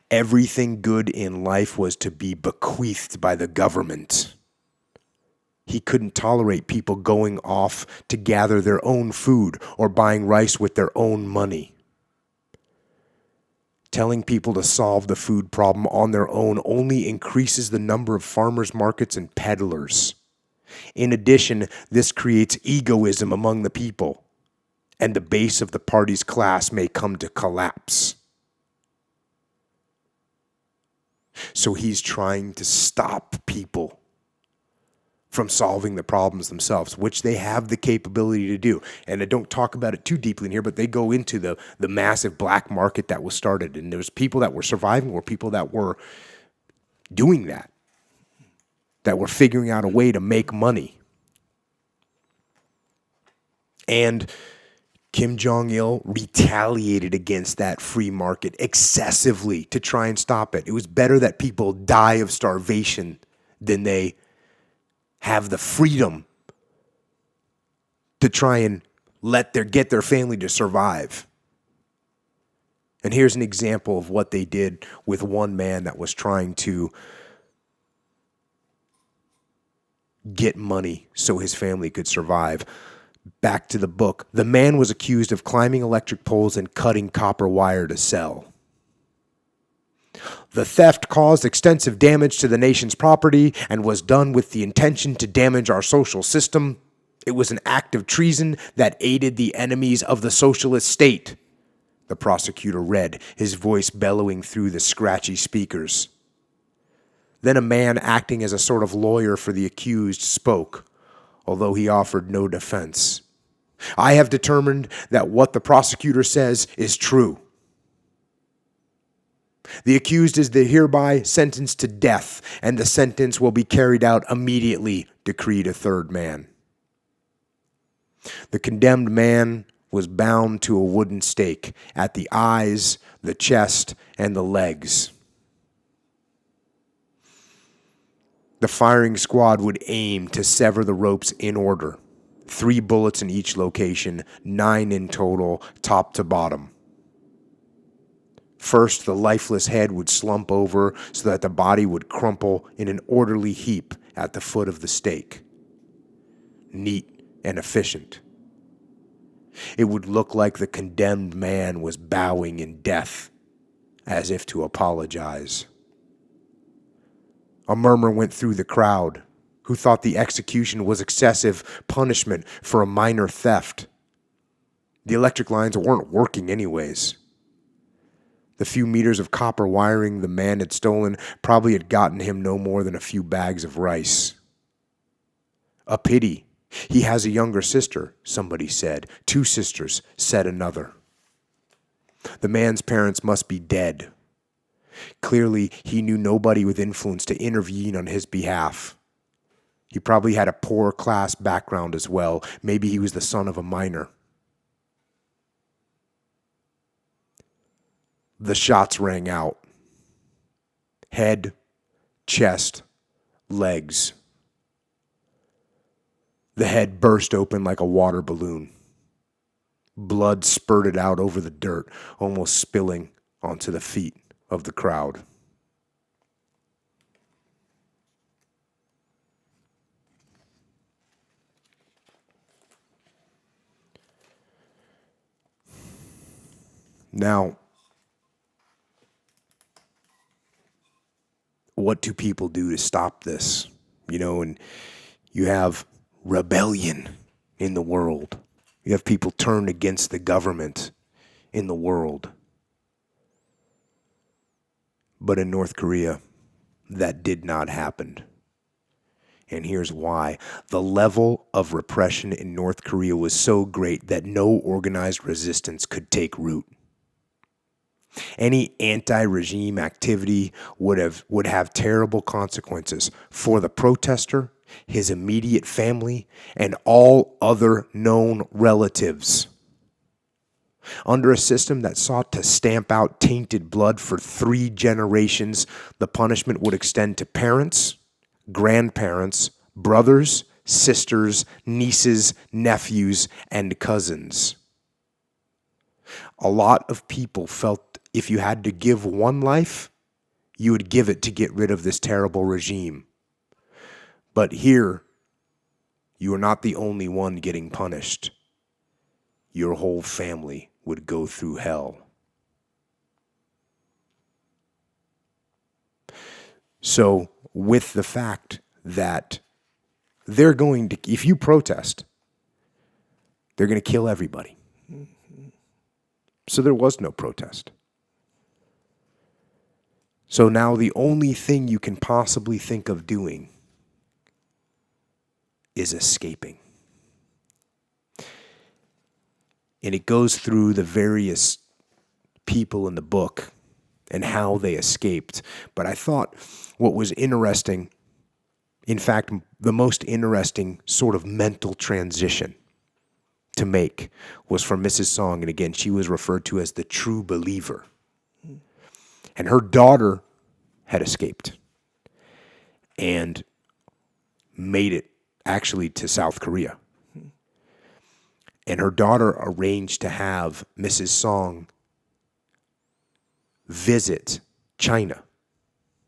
Everything good in life was to be bequeathed by the government. He couldn't tolerate people going off to gather their own food or buying rice with their own money. Telling people to solve the food problem on their own only increases the number of farmers markets and peddlers. In addition, this creates egoism among the people, and the base of the party's class may come to collapse. So he's trying to stop people from solving the problems themselves, which they have the capability to do. And I don't talk about it too deeply in here, but they go into the massive black market that was started. And there's people that were surviving or people that were doing that were figuring out a way to make money. And Kim Jong-il retaliated against that free market excessively to try and stop it. It was better that people die of starvation than they have the freedom to try and get their family to survive. And here's an example of what they did with one man that was trying to get money so his family could survive. Back to the book. The man was accused of climbing electric poles and cutting copper wire to sell. The theft caused extensive damage to the nation's property and was done with the intention to damage our social system. It was an act of treason that aided the enemies of the socialist state. The prosecutor read, his voice bellowing through the scratchy speakers. Then a man acting as a sort of lawyer for the accused spoke, although he offered no defense. I have determined that what the prosecutor says is true. The accused is hereby sentenced to death, and the sentence will be carried out immediately, decreed a third man. The condemned man was bound to a wooden stake at the eyes, the chest, and the legs. The firing squad would aim to sever the ropes in order. 3 bullets in each location, 9 in total, top to bottom. First, the lifeless head would slump over so that the body would crumple in an orderly heap at the foot of the stake. Neat and efficient. It would look like the condemned man was bowing in death, as if to apologize. A murmur went through the crowd, who thought the execution was excessive punishment for a minor theft. The electric lines weren't working anyways. The few meters of copper wiring the man had stolen probably had gotten him no more than a few bags of rice. A pity. He has a younger sister, somebody said. 2 sisters, said another. The man's parents must be dead. Clearly, he knew nobody with influence to intervene on his behalf. He probably had a poor class background as well. Maybe he was the son of a miner. The shots rang out. Head, chest, legs. The head burst open like a water balloon. Blood spurted out over the dirt, almost spilling onto the feet of the crowd. Now, what do people do to stop this? And you have rebellion in the world. You have people turned against the government in the world. But in North Korea, that did not happen. And here's why. The level of repression in North Korea was so great that no organized resistance could take root. Any anti-regime activity would have terrible consequences for the protester, his immediate family, and all other known relatives. Under a system that sought to stamp out tainted blood for 3 generations, the punishment would extend to parents, grandparents, brothers, sisters, nieces, nephews, and cousins. A lot of people felt if you had to give one life, you would give it to get rid of this terrible regime. But here, you are not the only one getting punished. Your whole family would go through hell. So, with the fact that they're going to, if you protest, they're going to kill everybody. So there was no protest. So now the only thing you can possibly think of doing is escaping. And it goes through the various people in the book and how they escaped. But I thought what was interesting, in fact, the most interesting sort of mental transition to make was from Mrs. Song. And again, she was referred to as the true believer. And her daughter had escaped and made it actually to South Korea. And her daughter arranged to have Mrs. Song visit China.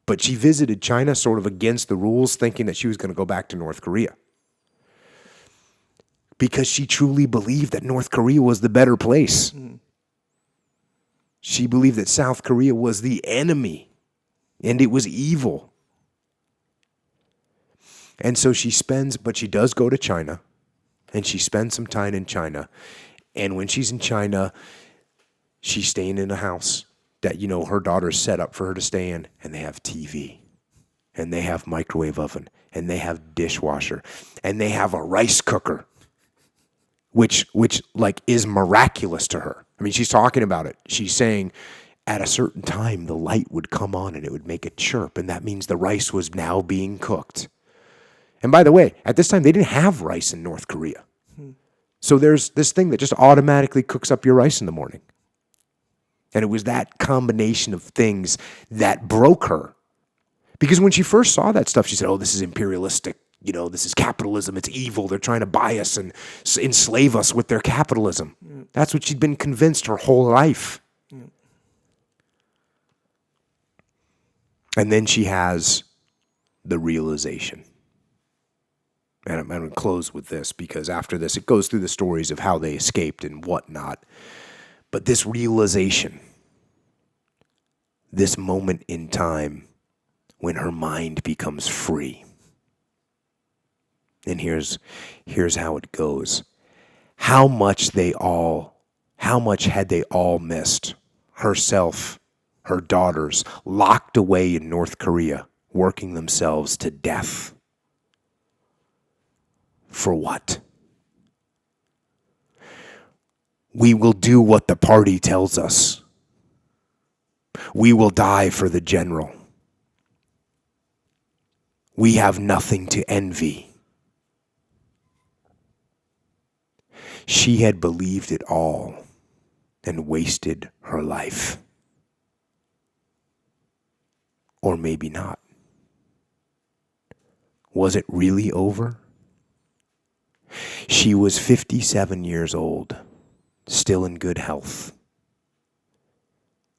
But she visited China sort of against the rules, thinking that she was going to go back to North Korea. Because she truly believed that North Korea was the better place. She believed that South Korea was the enemy and it was evil. And so she does go to China. And she spends some time in China. And when she's in China, she's staying in a house that, her daughter's set up for her to stay in. And they have TV. And they have microwave oven. And they have dishwasher. And they have a rice cooker. Which is miraculous to her. I mean, she's talking about it. She's saying at a certain time, the light would come on and it would make a chirp. And that means the rice was now being cooked. And by the way, at this time, they didn't have rice in North Korea. So there's this thing that just automatically cooks up your rice in the morning. And it was that combination of things that broke her. Because when she first saw that stuff, she said, oh, this is imperialistic. This is capitalism. It's evil. They're trying to buy us and enslave us with their capitalism. That's what she'd been convinced her whole life. And then she has the realization. And I'm going to close with this because after this, it goes through the stories of how they escaped and whatnot. But this realization, this moment in time when her mind becomes free. And here's how it goes. How much had they all missed herself, her daughters, locked away in North Korea, working themselves to death. For what? We will do what the party tells us. We will die for the general. We have nothing to envy. She had believed it all and wasted her life. Or maybe not. Was it really over? She was 57 years old, still in good health.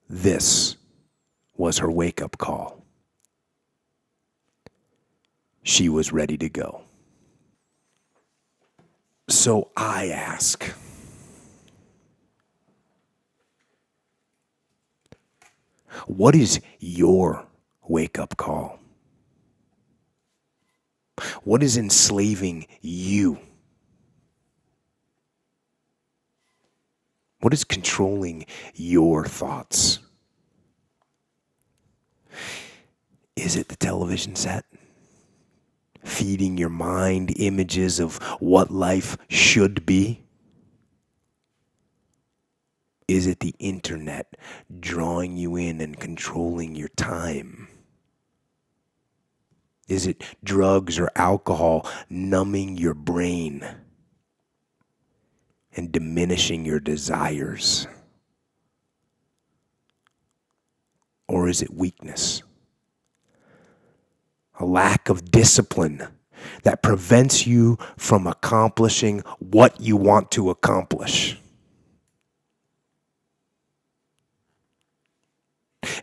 This was her wake-up call. She was ready to go. So I ask, what is your wake-up call? What is enslaving you? What is controlling your thoughts? Is it the television set? feeding your mind images of what life should be? Is it the internet drawing you in and controlling your time? Is it drugs or alcohol numbing your brain and diminishing your desires? Or is it weakness? A lack of discipline that prevents you from accomplishing what you want to accomplish.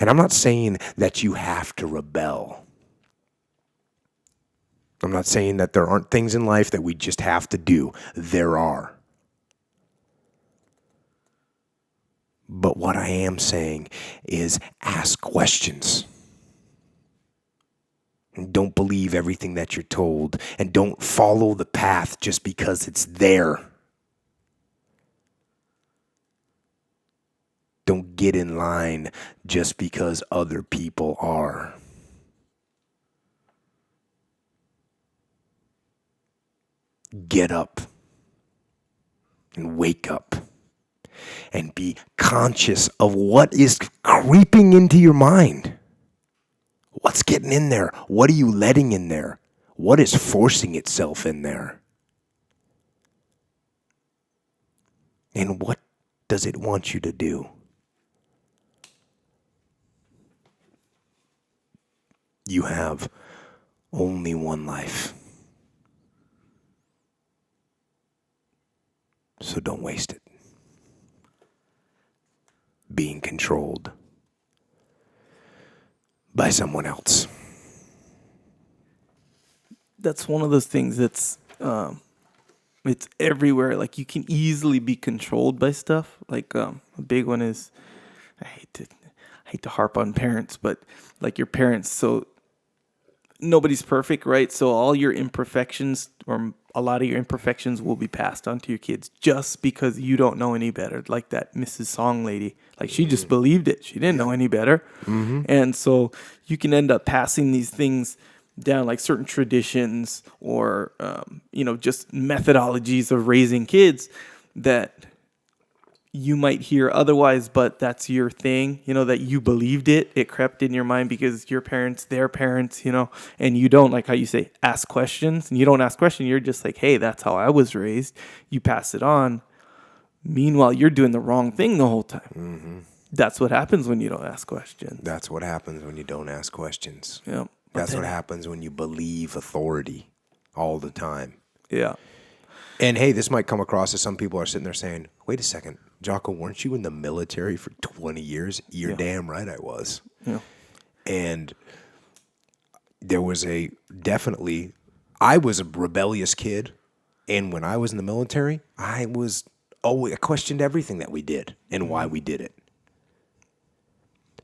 And I'm not saying that you have to rebel. I'm not saying that there aren't things in life that we just have to do. There are. But what I am saying is ask questions. And don't believe everything that you're told. And don't follow the path just because it's there. Don't get in line just because other people are. Get up and wake up and be conscious of what is creeping into your mind. What's getting in there? What are you letting in there? What is forcing itself in there? And what does it want you to do? You have only one life. So don't waste it being controlled by someone else. That's one of those things that's it's everywhere. Like you can easily be controlled by stuff. Like a big one is I hate to harp on parents, but like your parents. So nobody's perfect, right? So all your imperfections or a lot of your imperfections will be passed on to your kids just because you don't know any better. Like that Mrs. Song lady, like she just believed it. She didn't know any better. Mm-hmm. And so you can end up passing these things down, like certain traditions or, just methodologies of raising kids that you might hear otherwise, but that's your thing, that you believed it. It crept in your mind because your parents, their parents, and you don't, like how you say, ask questions. And you don't ask questions. You're just like, hey, that's how I was raised. You pass it on. Meanwhile, you're doing the wrong thing the whole time. Mm-hmm. That's what happens when you don't ask questions. That's what happens when you don't ask questions. Yeah. That's what happens when you believe authority all the time. Yeah. And hey, this might come across as some people are sitting there saying, wait a second, Jocko, weren't you in the military for 20 years? You're damn right I was. Yeah. And there was I was a rebellious kid. And when I was in the military, I questioned everything that we did and why we did it.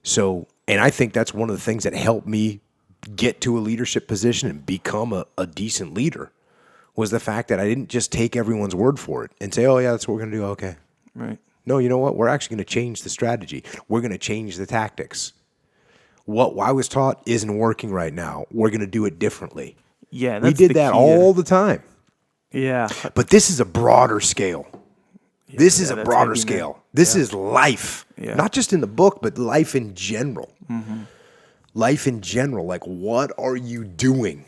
So, and I think that's one of the things that helped me get to a leadership position and become a decent leader was the fact that I didn't just take everyone's word for it and say, oh, yeah, that's what we're going to do. Okay. Right. No, you know what? We're actually going to change the strategy. We're going to change the tactics. What I was taught isn't working right now. We're going to do it differently. Yeah, we did that all the time. Yeah. But this is a broader scale. This is a broader scale. This is life. Yeah. Not just in the book, but life in general. Mm-hmm. Life in general. Like, what are you doing?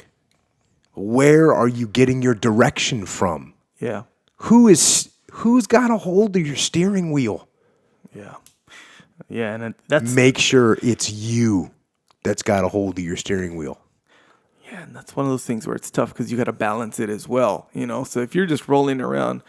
Where are you getting your direction from? Yeah. Who's got a hold of your steering wheel? Yeah. Yeah, and that's... Make sure it's you that's got a hold of your steering wheel. Yeah, and that's one of those things where it's tough because you got to balance it as well, So if you're just rolling around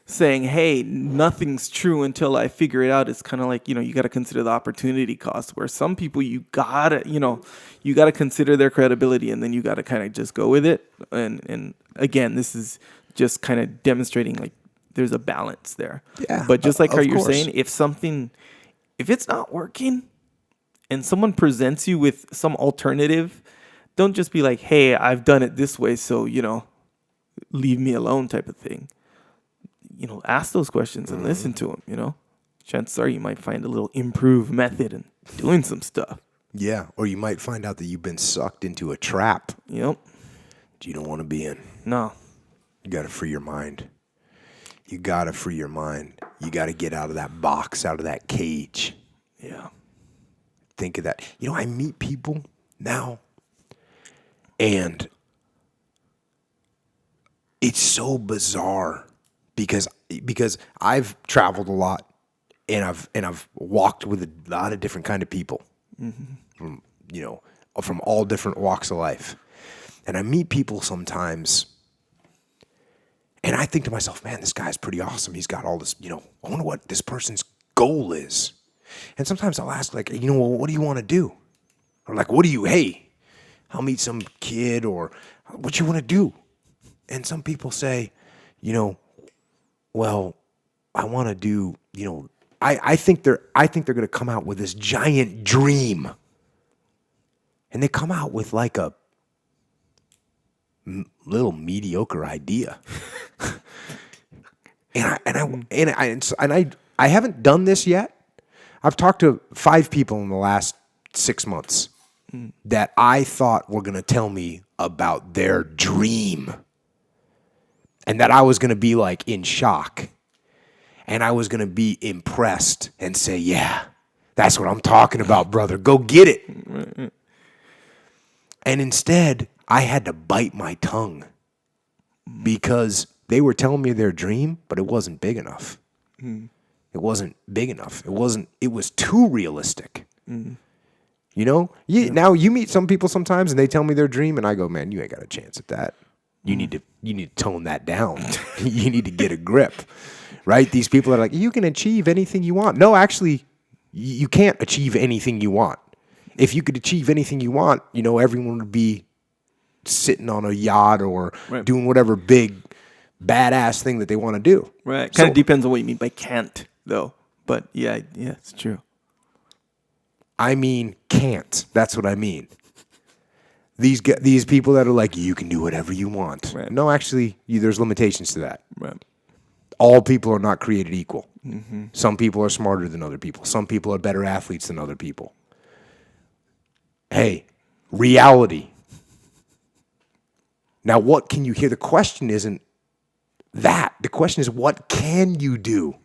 saying, hey, nothing's true until I figure it out, it's kind of like, you got to consider the opportunity cost, where some people you got to consider their credibility, and then you got to kind of just go with it. And again, this is just kind of demonstrating like there's a balance there. Yeah. But just like how you're saying, if it's not working and someone presents you with some alternative, don't just be like, hey, I've done it this way, so, leave me alone type of thing. Ask those questions and listen to them, Chances are you might find a little improved method in doing some stuff. Yeah, or you might find out that you've been sucked into a trap. Yep. you don't want to be in. No. You got to free your mind. You got to free your mind. You got to get out of that box, out of that cage. Yeah. Think of that. You know, I meet people now, and it's so bizarre because I've traveled a lot, and I've walked with a lot of different kind of people, from from all different walks of life, and I meet people sometimes. And I think to myself, man, this guy's pretty awesome. He's got all this, I wonder what this person's goal is. And sometimes I'll ask, like, well, what do you want to do? Or like, hey, I'll meet some kid, or what you want to do? And some people say, well, I want to do, I think they're going to come out with this giant dream. And they come out with like a little mediocre idea. I haven't done this yet. I've talked to 5 people in the last 6 months that I thought were going to tell me about their dream, and that I was going to be like in shock, and I was going to be impressed and say, yeah, that's what I'm talking about, brother. Go get it. And instead, I had to bite my tongue because they were telling me their dream, but it wasn't big enough. It wasn't big enough. It was too realistic. Now you meet some people sometimes and they tell me their dream and I go, man, you ain't got a chance at that. You need to tone that down. You need to get a grip, right? These people are like, you can achieve anything you want. No, actually, you can't achieve anything you want. If you could achieve anything you want, everyone would be sitting on a yacht or doing whatever big badass thing that they want to do. Right. Kind of depends on what you mean by can't, though. But yeah, it's true. I mean, can't. That's what I mean. These people that are like, you can do whatever you want. Right. No, actually, there's limitations to that. Right. All people are not created equal. Mm-hmm. Some people are smarter than other people. Some people are better athletes than other people. Hey, reality. Now, what can you hear? The question isn't that. The question is, what can you do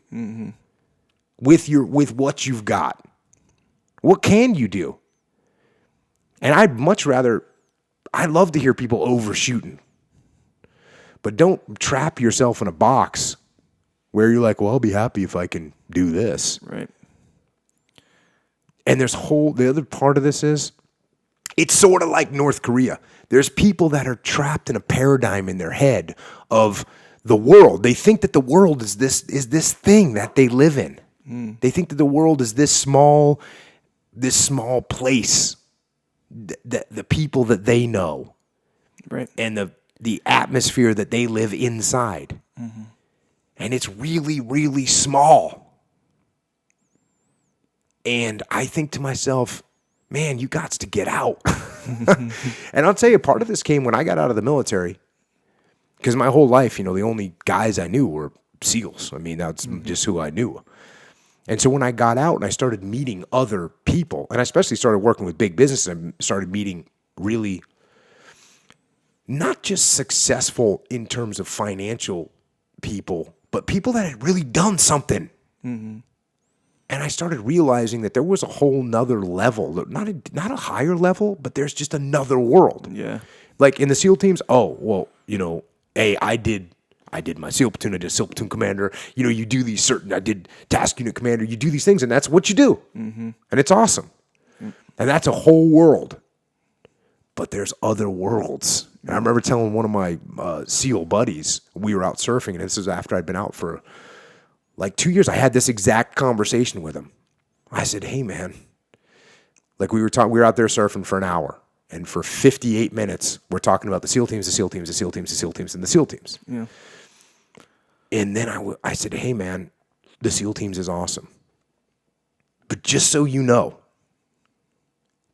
with what you've got? What can you do? And I'd love to hear people overshooting. But don't trap yourself in a box where you're like, well, I'll be happy if I can do this. Right. And the other part of this is, it's sort of like North Korea. There's people that are trapped in a paradigm in their head of the world. They think that the world is this thing that they live in. They think that the world is this small place, the people that they know, right, and the atmosphere that they live inside. Mm-hmm. And it's really, really small. And I think to myself, man, you got to get out. And I'll tell you, part of this came when I got out of the military, because my whole life, the only guys I knew were SEALs. I mean, that's just who I knew. And so when I got out and I started meeting other people, and I especially started working with big businesses, I started meeting really not just successful in terms of financial people, but people that had really done something. Mm-hmm. And I started realizing that there was a whole nother level, not a higher level, but there's just another world. Yeah. Like in the SEAL teams, hey, I did my SEAL platoon, I did SEAL platoon commander. You do these I did task unit commander. You do these things, and that's what you do. Mm-hmm. And it's awesome. Mm-hmm. And that's a whole world. But there's other worlds. And I remember telling one of my SEAL buddies, we were out surfing, and this was after I'd been out for like 2 years. I had this exact conversation with him. I said, hey, man, like we were out there surfing for an hour. And for 58 minutes, we're talking about the SEAL teams, the SEAL teams, the SEAL teams, the SEAL teams, and the SEAL teams. Yeah. And then I said, hey, man, the SEAL teams is awesome. But just so you know,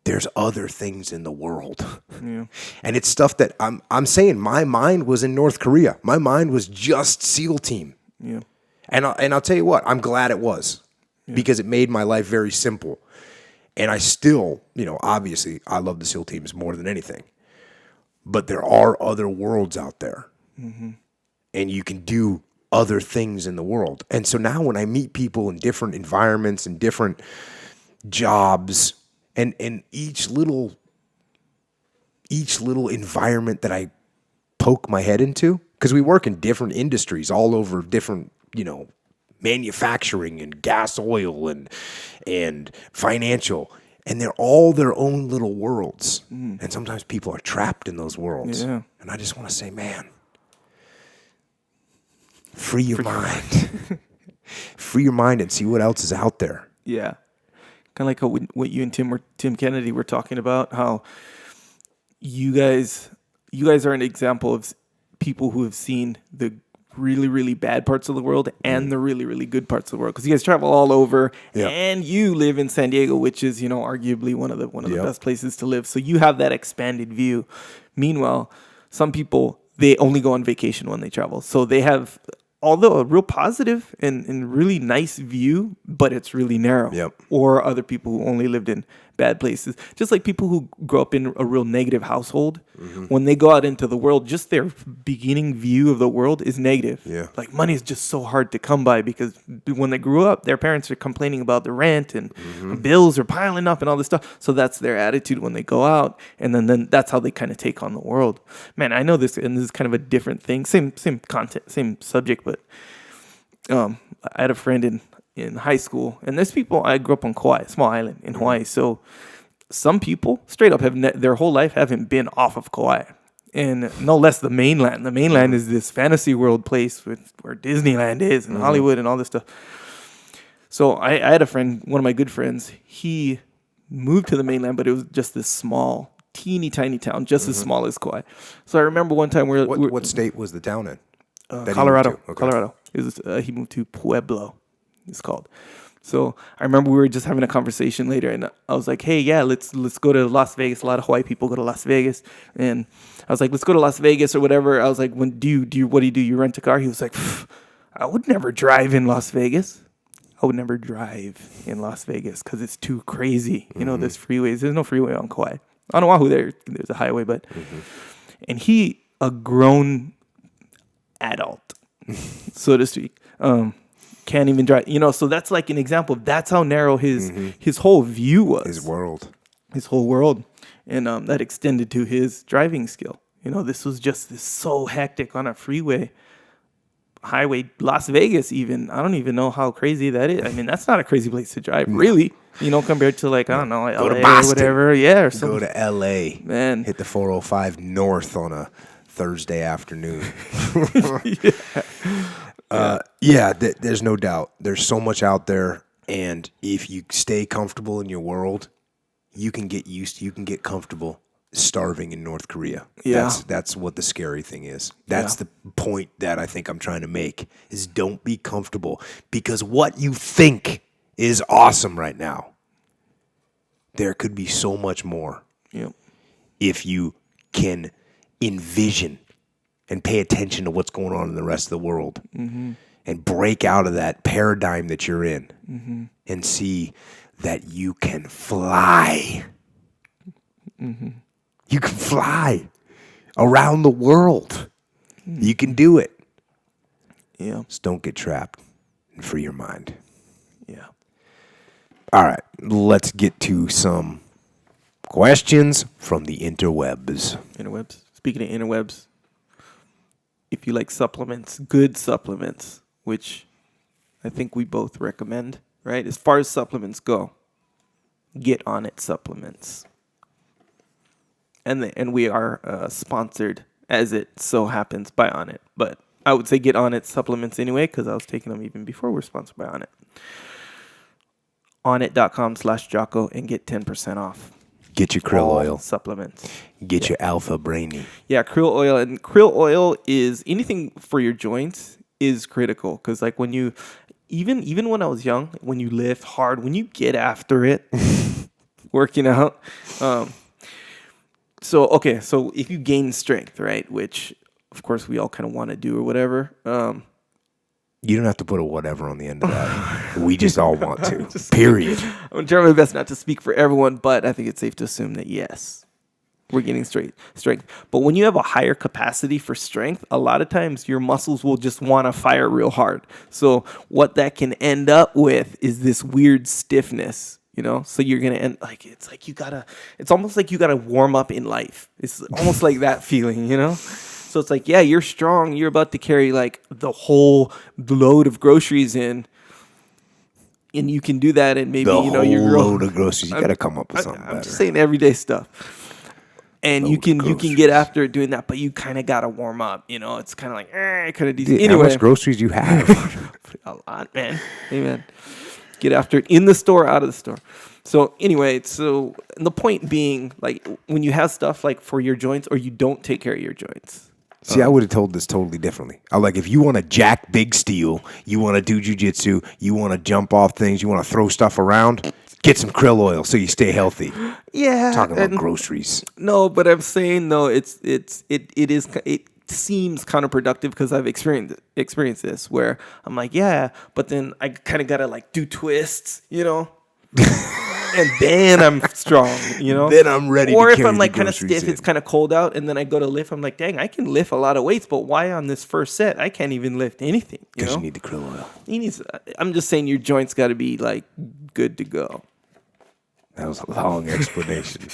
there's other things in the world. Yeah. And it's stuff that I'm saying my mind was in North Korea. My mind was just SEAL team. Yeah. And I'll tell you what, I'm glad it was, because it made my life very simple. And I still, obviously, I love the SEAL teams more than anything. but there are other worlds out there. And you can do other things in the world. And so now when I meet people in different environments and different jobs and each little environment that I poke my head into, because we work in different industries all over different, manufacturing and gas, oil and financial, and they're all their own little worlds. And sometimes people are trapped in those worlds. Yeah. And I just want to say, man, free your mind. Free your mind and see what else is out there. Yeah. Kind of like what you and Tim Kennedy were talking about, how you guys are an example of people who have seen the really, really bad parts of the world and the really, really good parts of the world. Because you guys travel all over, and you live in San Diego, which is, arguably one of the best places to live. So you have that expanded view. Meanwhile, some people, they only go on vacation when they travel. So they have, although a real positive and really nice view, but it's really narrow. Yep. Or other people who only lived in bad places. Just like people who grow up in a real negative household, when they go out into the world, just their beginning view of the world is negative. Yeah. Like money is just so hard to come by because when they grew up, their parents are complaining about the rent and bills are piling up and all this stuff. So that's their attitude when they go out. And then that's how they kind of take on the world. Man, I know this, and this is kind of a different thing. Same content, same subject, but I had a friend in high school, and there's people, I grew up on Kauai, a small island in Hawaii. So some people straight up have their whole life haven't been off of Kauai, and no less the mainland. The mainland is this fantasy world place where Disneyland is and Hollywood and all this stuff. So I had a friend, one of my good friends, he moved to the mainland, but it was just this small, teeny tiny town, just as small as Kauai. So I remember one time What state was the town in? Colorado. Okay. Colorado. It was, he moved to Pueblo, it's called. So I remember we were just having a conversation later, and I was like, "Hey, yeah, let's go to Las Vegas. A lot of Hawaii people go to Las Vegas." And I was like, "Let's go to Las Vegas or whatever." I was like, "When do you what do you do? You rent a car?" He was like, "I would never drive in Las Vegas. I would never drive in Las Vegas because it's too crazy. There's freeways. There's no freeway on Kauai. On Oahu, there's a highway, but." And he, a grown adult, so to speak, can't even drive. So that's like an example of that's how narrow his whole view was. His whole world, and that extended to his driving skill. This was just so hectic on a freeway, highway, Las Vegas. Even I don't even know how crazy that is. I mean, that's not a crazy place to drive, really. Compared to like I don't know, like go LA to Boston, or whatever. Yeah, or something. Go to L.A. Man, hit the 405 north on a Thursday afternoon. There's no doubt. There's so much out there, and if you stay comfortable in your world, you can get comfortable starving in North Korea. Yeah. That's what the scary thing is. That's the point that I think I'm trying to make is don't be comfortable, because what you think is awesome right now, there could be so much more. Yep. If you can envision and pay attention to what's going on in the rest of the world and break out of that paradigm that you're in and see that you can fly. You can fly around the world. You can do it. Yeah. Just don't get trapped and free your mind. Yeah. All right, let's get to some questions from the interwebs. Interwebs. Speaking of interwebs, if you like supplements, good supplements, which I think we both recommend, right? As far as supplements go, get Onnit supplements. And we are sponsored, as it so happens, by Onnit. But I would say get Onnit supplements anyway, because I was taking them even before we were sponsored by Onnit. Onnit.com/Jocko and get 10% off. Get your krill oil. Supplements. Get your Alpha Brainy. Yeah, krill oil. And krill oil is anything for your joints is critical. Because like when you, even when I was young, when you lift hard, when you get after it, working out. So if you gain strength, right, which of course we all kind of want to do or whatever. You don't have to put a whatever on the end of that. We just all want to. Period. I'm going to try my best not to speak for everyone, but I think it's safe to assume that yes. We're getting strength. But when you have a higher capacity for strength, a lot of times your muscles will just want to fire real hard. So what that can end up with is this weird stiffness, you know? So you're going to end it's almost like you got to warm up in life. It's almost like that feeling, you know? So it's like, yeah, you're strong. You're about to carry like the whole load of groceries in. And you can do that, and maybe The you're whole growing. load of groceries. You got to come up with something I'm better. just saying everyday stuff. And Load you of can groceries. get after it doing that, but you kind of got to warm up. You know, it's kind of like, kind of decent. Dude, how Anyway, much groceries you have? a lot, man. Amen. Get after it in the store, out of the store. So anyway, and the point being, like, when you have stuff like for your joints, or you don't take care of your joints. See, I would have told this totally differently. I like, if you want to jack big steel, you want to do jujitsu, you want to jump off things, you want to throw stuff around, get some krill oil so you stay healthy. Yeah, Talking about groceries. No, but I'm saying no. It seems counterproductive because I've experienced this where I'm like, yeah, but then I kind of gotta like do twists, you know. And then I'm strong, you know. Then I'm ready or to if carry I'm like the kind of groceries stiff, in. it's kind of cold out, and then I go to lift. I'm like, dang, I can lift a lot of weights, but why on this first set I can't even lift anything? You Because know, you need the krill oil. I'm just saying your joints got to be like good to go. That was a long explanation.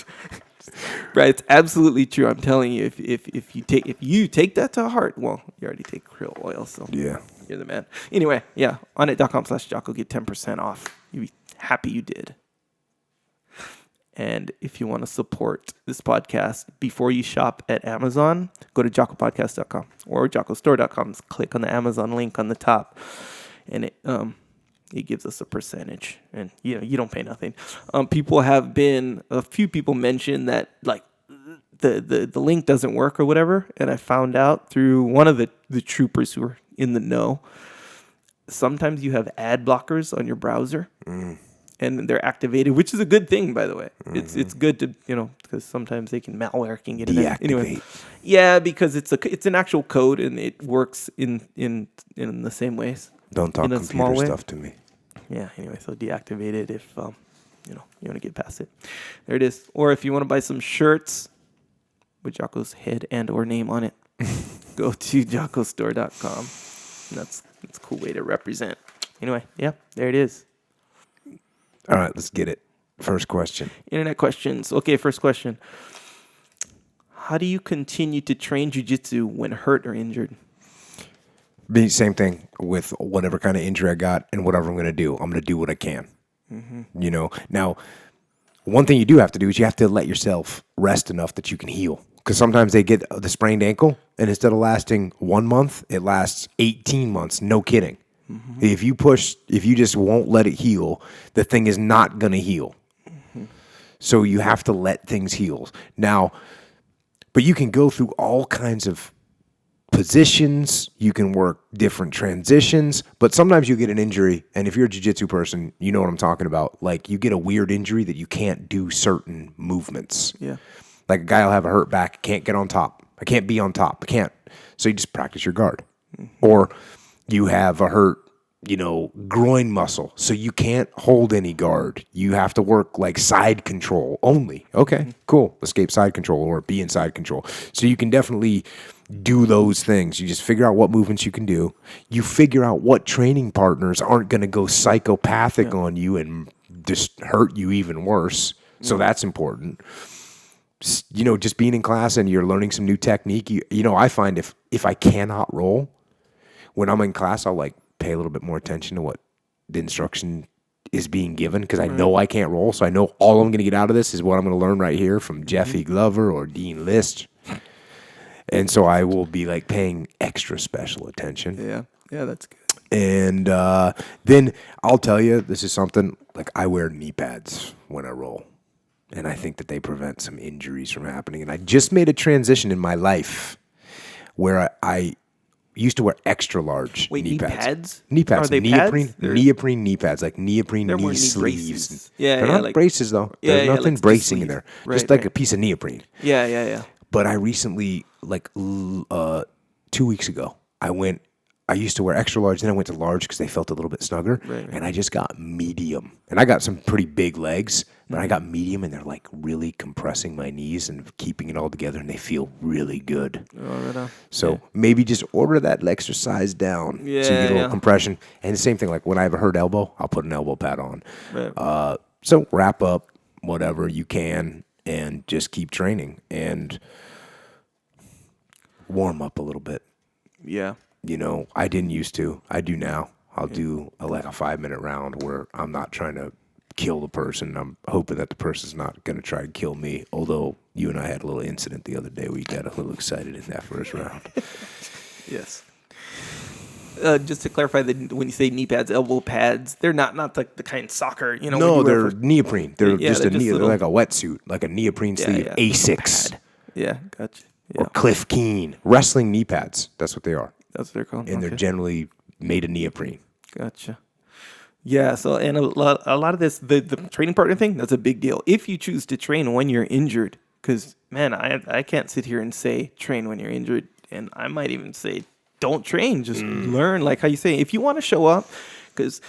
Right, it's absolutely true. I'm telling you, if you take that to heart, well, you already take krill oil, so Yeah. you're the man. Anyway, yeah, onnit.com/Jocko, get 10% off. You'd be happy you did. And if you want to support this podcast before you shop at Amazon, go to jockopodcast.com or jockostore.com. Click on the Amazon link on the top, and it gives us a percentage. And you don't pay nothing. A few people mentioned that like the link doesn't work or whatever, and I found out through one of the troopers who are in the know. Sometimes you have ad blockers on your browser. And they're activated, which is a good thing, by the way. Mm-hmm. It's good to because sometimes they can malware can get in. Anyway, yeah, because it's an actual code and it works in the same ways. Don't talk computer stuff to me. Yeah. Anyway, so deactivate it if you want to get past it. There it is. Or if you want to buy some shirts with Jocko's head and or name on it, go to jockostore.com. That's a cool way to represent. Anyway, yeah, there it is. All right, let's get it. First question. Internet questions. Okay, first question. How do you continue to train jiu-jitsu when hurt or injured? Same thing with whatever kind of injury I got and whatever I'm going to do. I'm going to do what I can. Mm-hmm. Now, one thing you do have to do is you have to let yourself rest enough that you can heal. Because sometimes they get the sprained ankle, and instead of lasting 1 month, it lasts 18 months. No kidding. Mm-hmm. If you just won't let it heal, the thing is not going to heal. Mm-hmm. So you have to let things heal. Now, but you can go through all kinds of positions. You can work different transitions, but sometimes you get an injury, and if you're a jiu-jitsu person, you know what I'm talking about. Like, you get a weird injury that you can't do certain movements. Yeah. Like a guy will have a hurt back, can't get on top. I can't be on top. I can't. So you just practice your guard. Mm-hmm. Or you have a hurt, groin muscle. So you can't hold any guard. You have to work like side control only. Okay, cool. Escape side control or be in side control. So you can definitely do those things. You just figure out what movements you can do. You figure out what training partners aren't going to go psychopathic on you and just hurt you even worse. So that's important. Just being in class and you're learning some new technique. I find if I cannot roll, when I'm in class, I'll pay a little bit more attention to what the instruction is being given because I know I can't roll. So I know all I'm going to get out of this is what I'm going to learn right here from Jeffy Glover or Dean List. And so I will be paying extra special attention. Yeah, that's good. And then I'll tell you, this is something I wear knee pads when I roll. And I think that they prevent some injuries from happening. And I just made a transition in my life where I used to wear extra large knee pads. Knee pads. Are they pads? Neoprene knee pads, like neoprene knee sleeves. They're not braces, though. There's nothing bracing in there. Just a piece of neoprene. Yeah. But I recently, 2 weeks ago, I used to wear extra large, then I went to large because they felt a little bit snugger, and I just got medium. And I got some pretty big legs. But I got medium, and they're like really compressing my knees and keeping it all together, and they feel really good. Oh, right on. So maybe just order that exercise down so you get a little compression. And the same thing, like when I have a hurt elbow, I'll put an elbow pad on. Right. So wrap up whatever you can and just keep training and warm up a little bit. Yeah. You know, I didn't used to. I do now. I'll do like a 5-minute round where I'm not trying to kill the person. I'm hoping that the person's not going to try to kill me. Although you and I had a little incident the other day where you got a little excited in that first round. Yes. Just to clarify, when you say knee pads, elbow pads, they're not like the kind soccer, you know. No, they're neoprene. They're just they're like a wetsuit, like a neoprene sleeve. Yeah. Asics. Pad. Yeah, gotcha. Yeah. Or Cliff Keen. Wrestling knee pads. That's what they are. That's what they're called. And they're generally made of neoprene. Gotcha. Yeah, so and a lot of this, the training partner thing, that's a big deal. If you choose to train when you're injured, because, man, I can't sit here and say train when you're injured, and I might even say don't train, just learn, like how you say, if you want to show up, because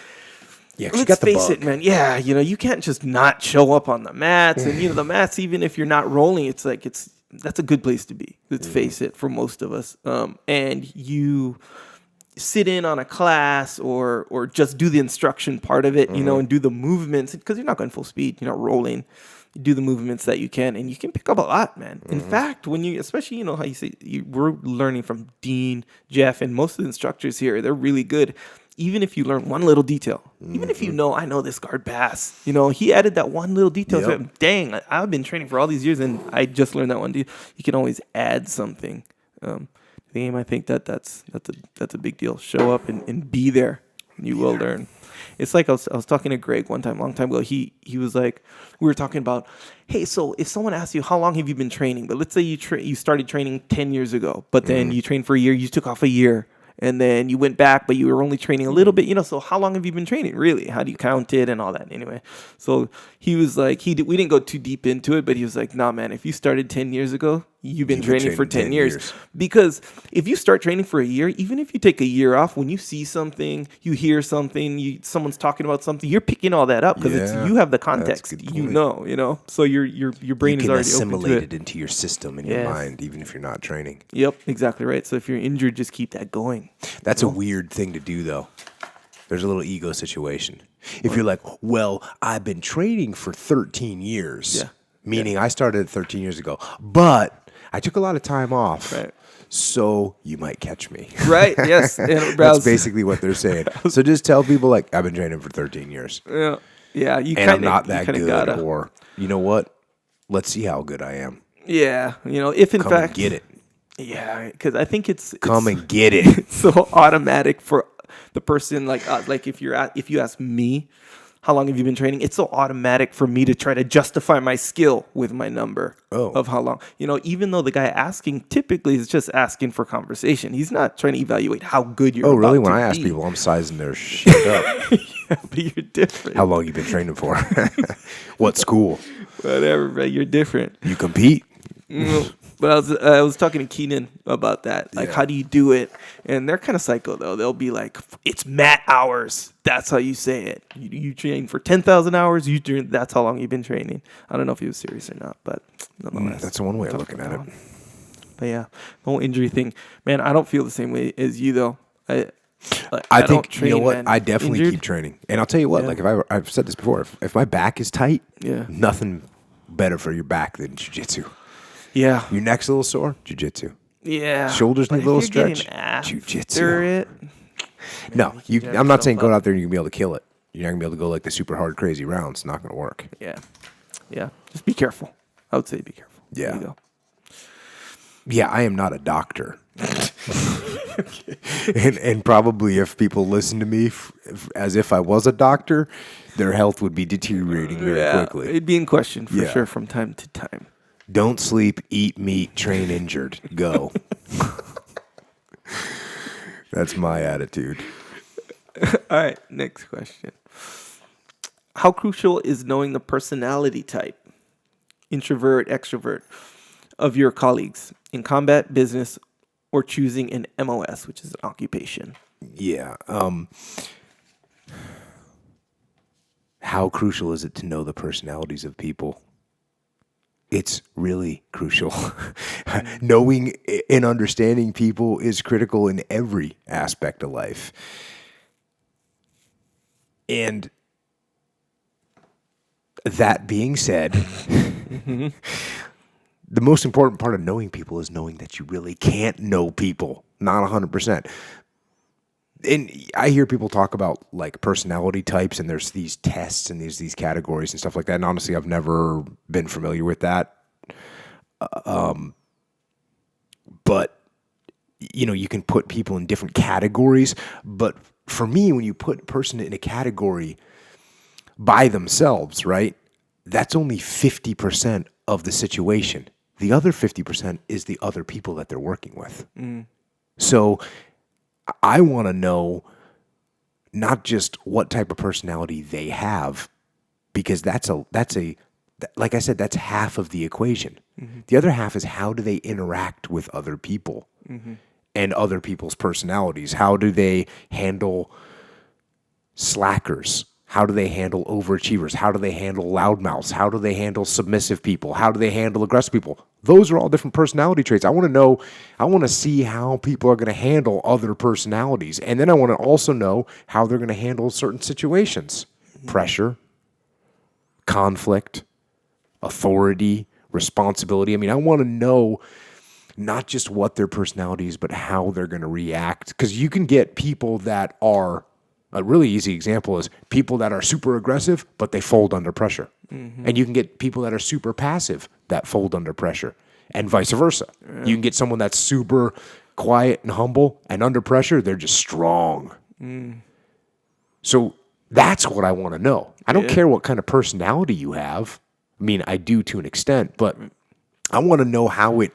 let's face it, man, you can't just not show up on the mats, and, the mats, even if you're not rolling, it's like, that's a good place to be, let's face it, for most of us, and you sit in on a class or just do the instruction part of it, and do the movements, because you're not going full speed, you're not rolling. You do the movements that you can, and you can pick up a lot, man. In fact, when you, especially, how you say, we're learning from Dean, Jeff, and most of the instructors here, they're really good. Even if you learn one little detail, even if I know this guard pass, he added that one little detail. Yep. So, dang, I've been training for all these years, and I just learned that one detail. You can always add something. The game, I think that's a big deal. Show up and be there. You will learn. It's like I was talking to Greg one time, long time ago. He was like, we were talking about, hey, so if someone asks you how long have you been training, but let's say you started training 10 years ago, but then you trained for a year, you took off a year, and then you went back, but you were only training a little bit, so how long have you been training, really? How do you count it and all that? Anyway, so he was like, we didn't go too deep into it, but he was like, nah, man, if you started 10 years ago, you've been training for 10 years. Because if you start training for a year, even if you take a year off, when you see something, you hear something, someone's talking about something, you're picking all that up because you have the context, so your brain is already assimilate it into your system and your mind, even if you're not training. Yep, exactly right. So if you're injured, just keep that going. That's a weird thing to do, though. There's a little ego situation. If you're like, well, I've been training for 13 years, meaning I started 13 years ago, but I took a lot of time off, so you might catch me. Right, yes. That's basically what they're saying. So just tell people, like, I've been training for 13 years. Yeah. I'm not that good, or, you know what? Let's see how good I am. Yeah, if in Come fact... and get it. Yeah, because I think it's Come and get it. It's so automatic for the person, like if you ask me, how long have you been training? It's so automatic for me to try to justify my skill with my number of how long. Even though the guy asking typically is just asking for conversation. He's not trying to evaluate how good you're. Oh, really? When I ask people, I'm sizing their shit up. Yeah, but you're different. How long you been training for? What school? Whatever, but you're different. You compete? But I was talking to Keenan about that. Like, how do you do it? And they're kind of psycho, though. They'll be like, it's mat hours. That's how you say it. You train for 10,000 hours. That's how long you've been training. I don't know if he was serious or not, but nonetheless. That's one way of looking at it. But yeah, the whole injury thing. Man, I don't feel the same way as you, though. I think, train, you know what? man. I definitely Injured? keep training. And I'll tell you what, like I've said this before, if my back is tight, nothing better for your back than jiu-jitsu. Yeah. Your neck's a little sore, jiu-jitsu. Yeah. Shoulders need a little stretch, jiu-jitsu. No, I'm not saying go out there and you're going to be able to kill it. You're not going to be able to go like the super hard, crazy rounds. It's not going to work. Yeah. Yeah. Just be careful. I would say be careful. Yeah. There you go. Yeah, I am not a doctor. and probably if people listen to me as if I was a doctor, their health would be deteriorating very quickly. It'd be in question for sure from time to time. Don't sleep, eat meat, train injured. Go. That's my attitude. All right, next question. How crucial is knowing the personality type, introvert, extrovert, of your colleagues in combat, business, or choosing an MOS, which is an occupation? Yeah. how crucial is it to know the personalities of people? It's really crucial. Knowing and understanding people is critical in every aspect of life. And that being said, the most important part of knowing people is knowing that you really can't know people, not 100%. And I hear people talk about like personality types, and there's these tests and these categories and stuff like that. And honestly, I've never been familiar with that. But you can put people in different categories. But for me, when you put a person in a category by themselves, right, that's only 50% of the situation. The other 50% is the other people that they're working with. So I want to know not just what type of personality they have, because that's like I said, that's half of the equation. The other half is how do they interact with other people and other people's personalities? How do they handle slackers? How do they handle overachievers? How do they handle loudmouths? How do they handle submissive people? How do they handle aggressive people? Those are all different personality traits. I want to see how people are going to handle other personalities. And then I want to also know how they're going to handle certain situations. Pressure, conflict, authority, responsibility. I mean, I want to know not just what their personality is, but how they're going to react. Because you can get people that are, a really easy example is people that are super aggressive, but they fold under pressure. And you can get people that are super passive that fold under pressure, and vice versa. Yeah. You can get someone that's super quiet and humble, and under pressure, they're just strong. So that's what I want to know. I don't care what kind of personality you have. I mean, I do to an extent, but I want to know how it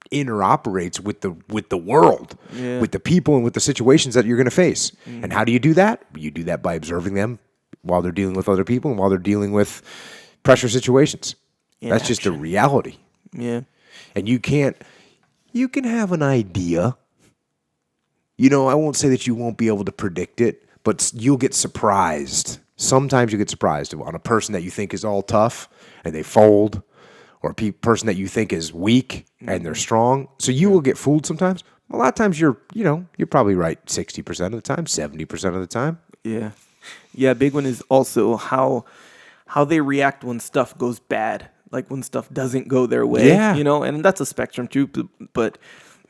interoperates with the world, with the people, and with the situations that you're going to face. And how do you do that? You do that by observing them while they're dealing with other people and while they're dealing with pressure situations. That's just a reality. Yeah. And you can have an idea. I won't say that you won't be able to predict it, but you'll get surprised. Sometimes you get surprised on a person that you think is all tough and they fold, or a person that you think is weak and they're strong. So you will get fooled sometimes. A lot of times you're probably right 60% of the time, 70% of the time. Yeah. Yeah, big one is also how they react when stuff goes bad, like when stuff doesn't go their way. Yeah. And that's a spectrum too, but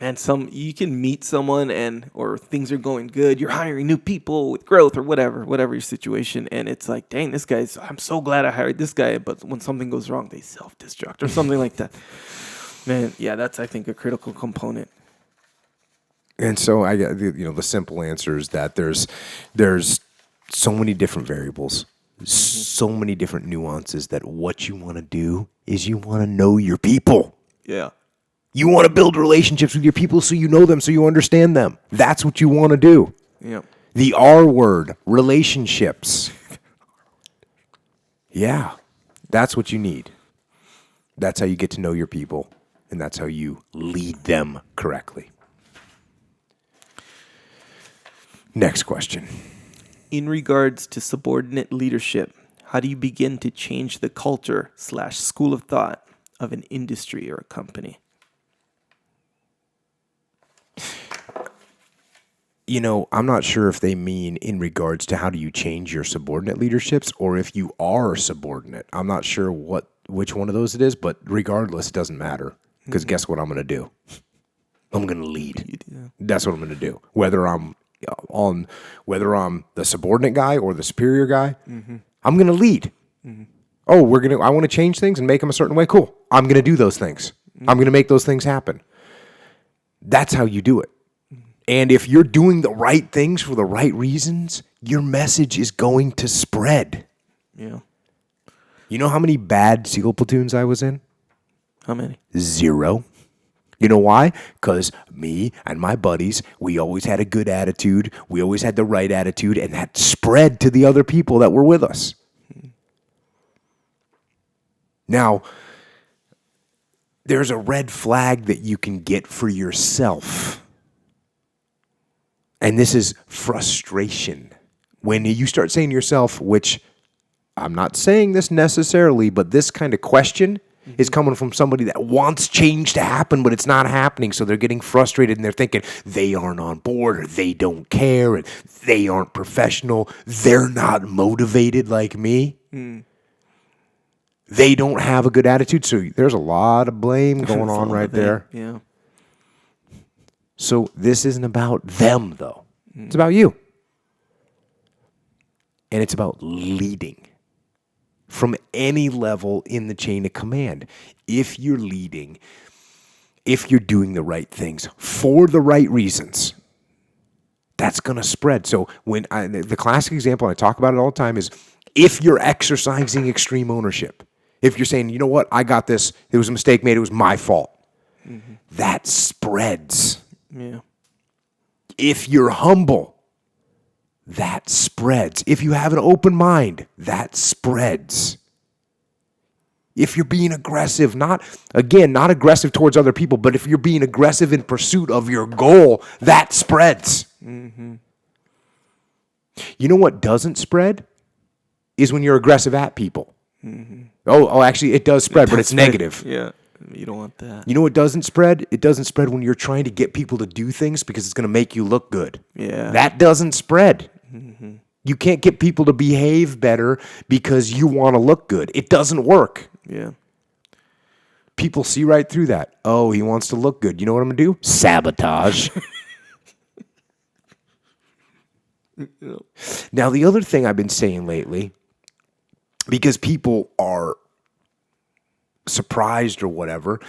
man, you can meet someone or things are going good. You're hiring new people with growth or whatever your situation. And it's like, dang, I'm so glad I hired this guy. But when something goes wrong, they self-destruct or something like that. Man, yeah, that's, I think, a critical component. And so I got, the simple answer is that there's so many different variables, so many different nuances, that what you want to do is you want to know your people. Yeah. You want to build relationships with your people so you know them, so you understand them. That's what you want to do. Yeah. The R word, relationships. Yeah, that's what you need. That's how you get to know your people, and that's how you lead them correctly. Next question. In regards to subordinate leadership, how do you begin to change the culture / school of thought of an industry or a company? I'm not sure if they mean in regards to how do you change your subordinate leaderships, or if you are subordinate. I'm not sure which one of those it is, but regardless, it doesn't matter. Because guess what I'm going to do? I'm going to lead. That's what I'm going to do. Whether I'm the subordinate guy or the superior guy, I'm going to lead. Oh, I want to change things and make them a certain way. Cool. I'm going to do those things. I'm going to make those things happen. That's how you do it. And if you're doing the right things for the right reasons, your message is going to spread. Yeah. You know how many bad SEAL platoons I was in? How many? 0. You know why? Because me and my buddies, we always had a good attitude. We always had the right attitude, and that spread to the other people that were with us. Now, there's a red flag that you can get for yourself. And this is frustration. When you start saying to yourself, which I'm not saying this necessarily, but this kind of question is coming from somebody that wants change to happen, but it's not happening. So they're getting frustrated and they're thinking they aren't on board or they don't care and they aren't professional. They're not motivated like me. They don't have a good attitude. So there's a lot of blame going on right there. Yeah. So this isn't about them, though. It's about you. And it's about leading from any level in the chain of command. If you're leading, if you're doing the right things for the right reasons, that's going to spread. So the classic example, I talk about it all the time, is if you're exercising extreme ownership, if you're saying, you know what, I got this, it was a mistake made, it was my fault, that spreads. Yeah. If you're humble, that spreads. If you have an open mind, that spreads. If you're being aggressive, not aggressive towards other people, but if you're being aggressive in pursuit of your goal, that spreads. You know what doesn't spread? Is when you're aggressive at people. Oh, actually, it does spread, but it's negative. Yeah. You don't want that. You know what doesn't spread? It doesn't spread when you're trying to get people to do things because it's going to make you look good. Yeah. That doesn't spread. You can't get people to behave better because you want to look good. It doesn't work. Yeah. People see right through that. Oh, he wants to look good. You know what I'm going to do? Sabotage. Now, the other thing I've been saying lately, because people are surprised or whatever,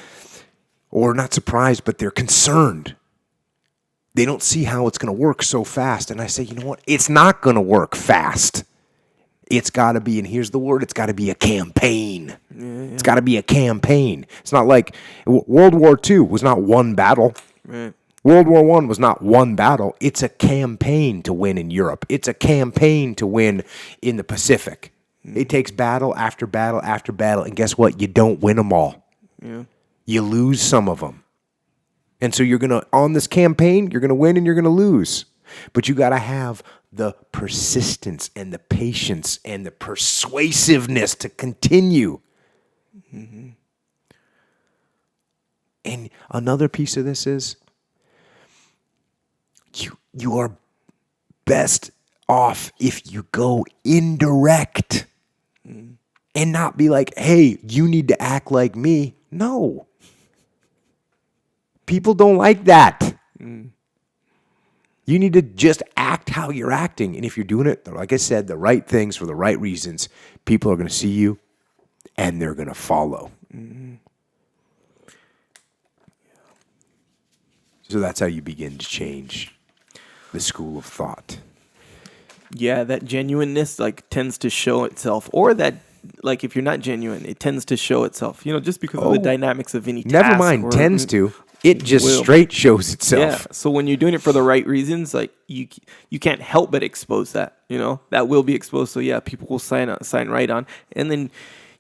or not surprised, but they're concerned. They don't see how it's going to work so fast. And I say, you know what? It's not going to work fast. It's got to be, and here's the word, it's got to be a campaign. It's got to be a campaign. It's not like World War II was not one battle. Right. World War I was not one battle. It's a campaign to win in Europe. It's a campaign to win in the Pacific. It takes battle after battle after battle, and guess what? You don't win them all. Yeah. You lose some of them. And so you're going to, on this campaign, you're going to win and you're going to lose. But you got to have the persistence and the patience and the persuasiveness to continue. And another piece of this is you are best off if you go indirect and not be like, hey, you need to act like me. No. People don't like that. You need to just act how you're acting. And if you're doing it, like I said, the right things for the right reasons, people are going to see you and they're going to follow. So that's how you begin to change the school of thought. Yeah, that genuineness tends to show itself, or that if you're not genuine, it tends to show itself. Just because of the dynamics of any task. Never mind, tends to. It just straight shows itself. Yeah. So when you're doing it for the right reasons, you can't help but expose that. That will be exposed. So yeah, people will sign right on, and then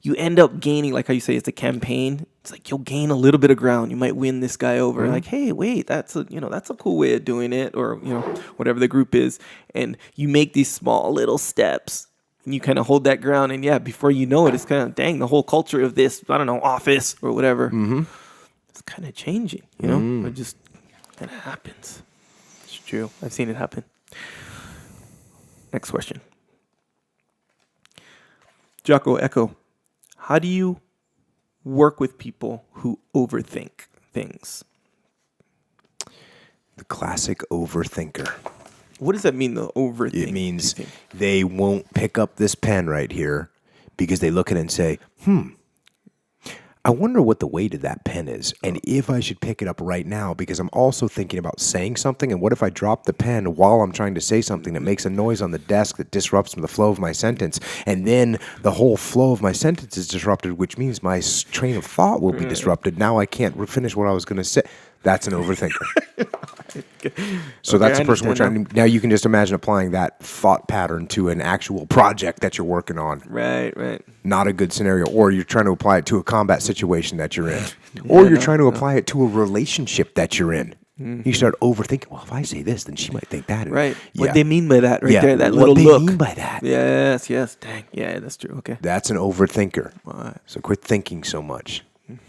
you end up gaining, like how you say, it's a campaign. It's like you'll gain a little bit of ground. You might win this guy over. Like, hey, wait, that's a cool way of doing it, or whatever the group is. And you make these small little steps, and you kind of hold that ground. And yeah, before you know it, it's kind of the whole culture of this, I don't know, office or whatever. It's kind of changing. It just kind of happens. It's true. I've seen it happen. Next question, Jocko Echo. How do you work with people who overthink things? The classic overthinker. What does that mean, though, overthink? It means they won't pick up this pen right here because they look at it and say, I wonder what the weight of that pen is and if I should pick it up right now, because I'm also thinking about saying something, and what if I drop the pen while I'm trying to say something that makes a noise on the desk that disrupts the flow of my sentence, and then the whole flow of my sentence is disrupted, which means my train of thought will be disrupted. Now I can't finish what I was going to say. That's an overthinker. So that's the person we're trying to... Now you can just imagine applying that thought pattern to an actual project that you're working on. Right. Not a good scenario. Or you're trying to apply it to a combat situation that you're in. Or you're trying to apply it to a relationship that you're in. You start overthinking. Well, if I say this, then she might think that. Right. Yeah. What they mean by that right Yeah. there, that What little they look. mean by that. Yes, yes. Dang. Yeah, that's true. Okay. That's an overthinker. Right. So quit thinking so much.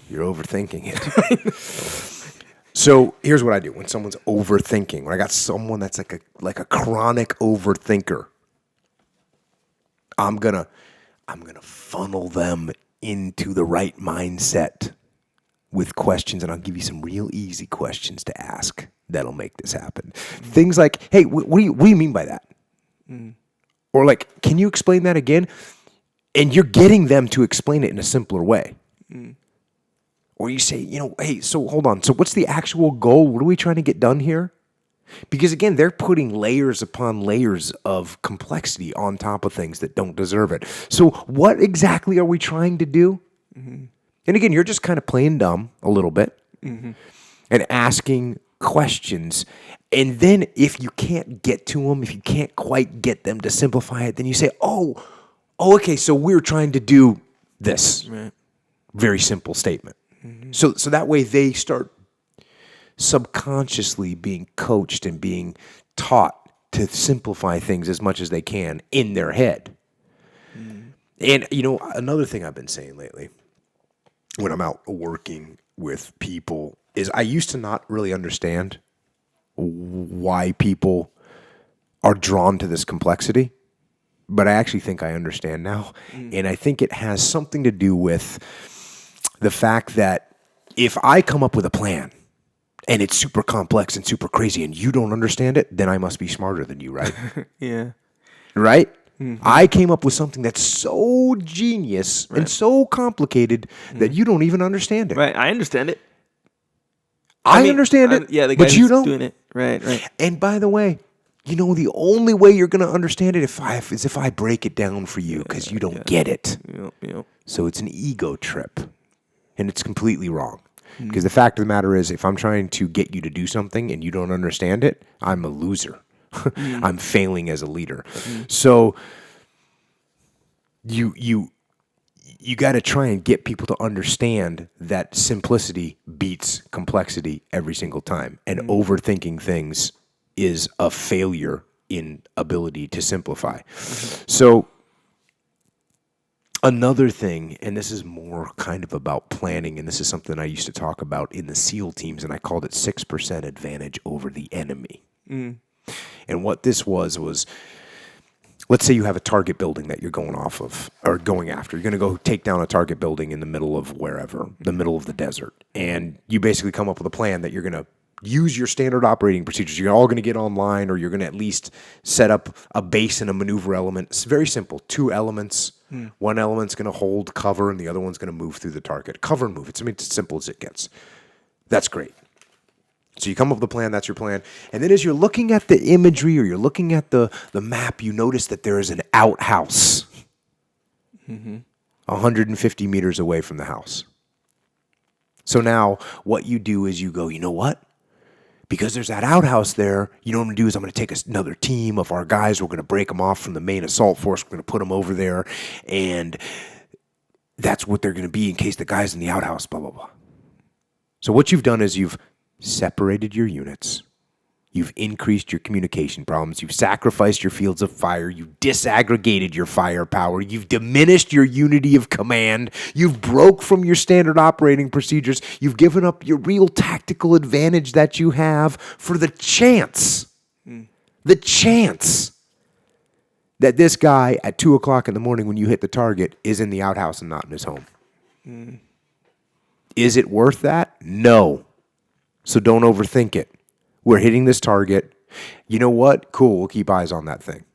You're overthinking it. So here's what I do when someone's overthinking. When I got someone that's like a chronic overthinker, I'm gonna funnel them into the right mindset with questions, and I'll give you some real easy questions to ask that'll make this happen. Things like, hey, what do you mean by that? Or like, can you explain that again? And you're getting them to explain it in a simpler way. Or you say, hey, so hold on. So what's the actual goal? What are we trying to get done here? Because again, they're putting layers upon layers of complexity on top of things that don't deserve it. So what exactly are we trying to do? And again, you're just kind of playing dumb a little bit and asking questions. And then if you can't get to them, if you can't quite get them to simplify it, then you say, oh, okay, so we're trying to do this. Right. Very simple statement. So that way they start subconsciously being coached and being taught to simplify things as much as they can in their head. And, another thing I've been saying lately when I'm out working with people is I used to not really understand why people are drawn to this complexity, but I actually think I understand now. And I think it has something to do with the fact that if I come up with a plan and it's super complex and super crazy and you don't understand it, then I must be smarter than you, right? Yeah. Right? I came up with something that's so genius and so complicated that you don't even understand it. Right. I understand it. I understand it, yeah, the guy but you who's don't. doing it. Right. And by the way, the only way you're going to understand it is if I break it down for you because you don't get it. Yep. So it's an ego trip, and it's completely wrong. Because the fact of the matter is, if I'm trying to get you to do something and you don't understand it, I'm a loser. I'm failing as a leader. So you got to try and get people to understand that simplicity beats complexity every single time. And overthinking things is a failure in ability to simplify. So another thing, and this is more kind of about planning, and this is something I used to talk about in the SEAL teams, and I called it 6% advantage over the enemy. And what this was, let's say you have a target building that you're going off of, or going after. You're going to go take down a target building in the middle of wherever, the middle of the desert. And you basically come up with a plan that you're going to use your standard operating procedures. You're all going to get online, or you're going to at least set up a base and a maneuver element. It's very simple. 2 elements. One element's going to hold cover, and the other one's going to move through the target. Cover and move. It's as simple as it gets. That's great. So you come up with a plan, that's your plan. And then as you're looking at the imagery or you're looking at the map, you notice that there is an outhouse 150 meters away from the house. So now what you do is you go, you know what? Because there's that outhouse there, you know what I'm going to do is I'm going to take another team of our guys. We're going to break them off from the main assault force. We're going to put them over there. And that's what they're going to be in case the guy's in the outhouse, blah, blah, blah. So what you've done is you've separated your units. You've increased your communication problems. You've sacrificed your fields of fire. You've disaggregated your firepower. You've diminished your unity of command. You've broke from your standard operating procedures. You've given up your real tactical advantage that you have for the chance that this guy at 2 o'clock in the morning when you hit the target is in the outhouse and not in his home. Is it worth that? No. So don't overthink it. We're hitting this target. You know what? Cool. We'll keep eyes on that thing.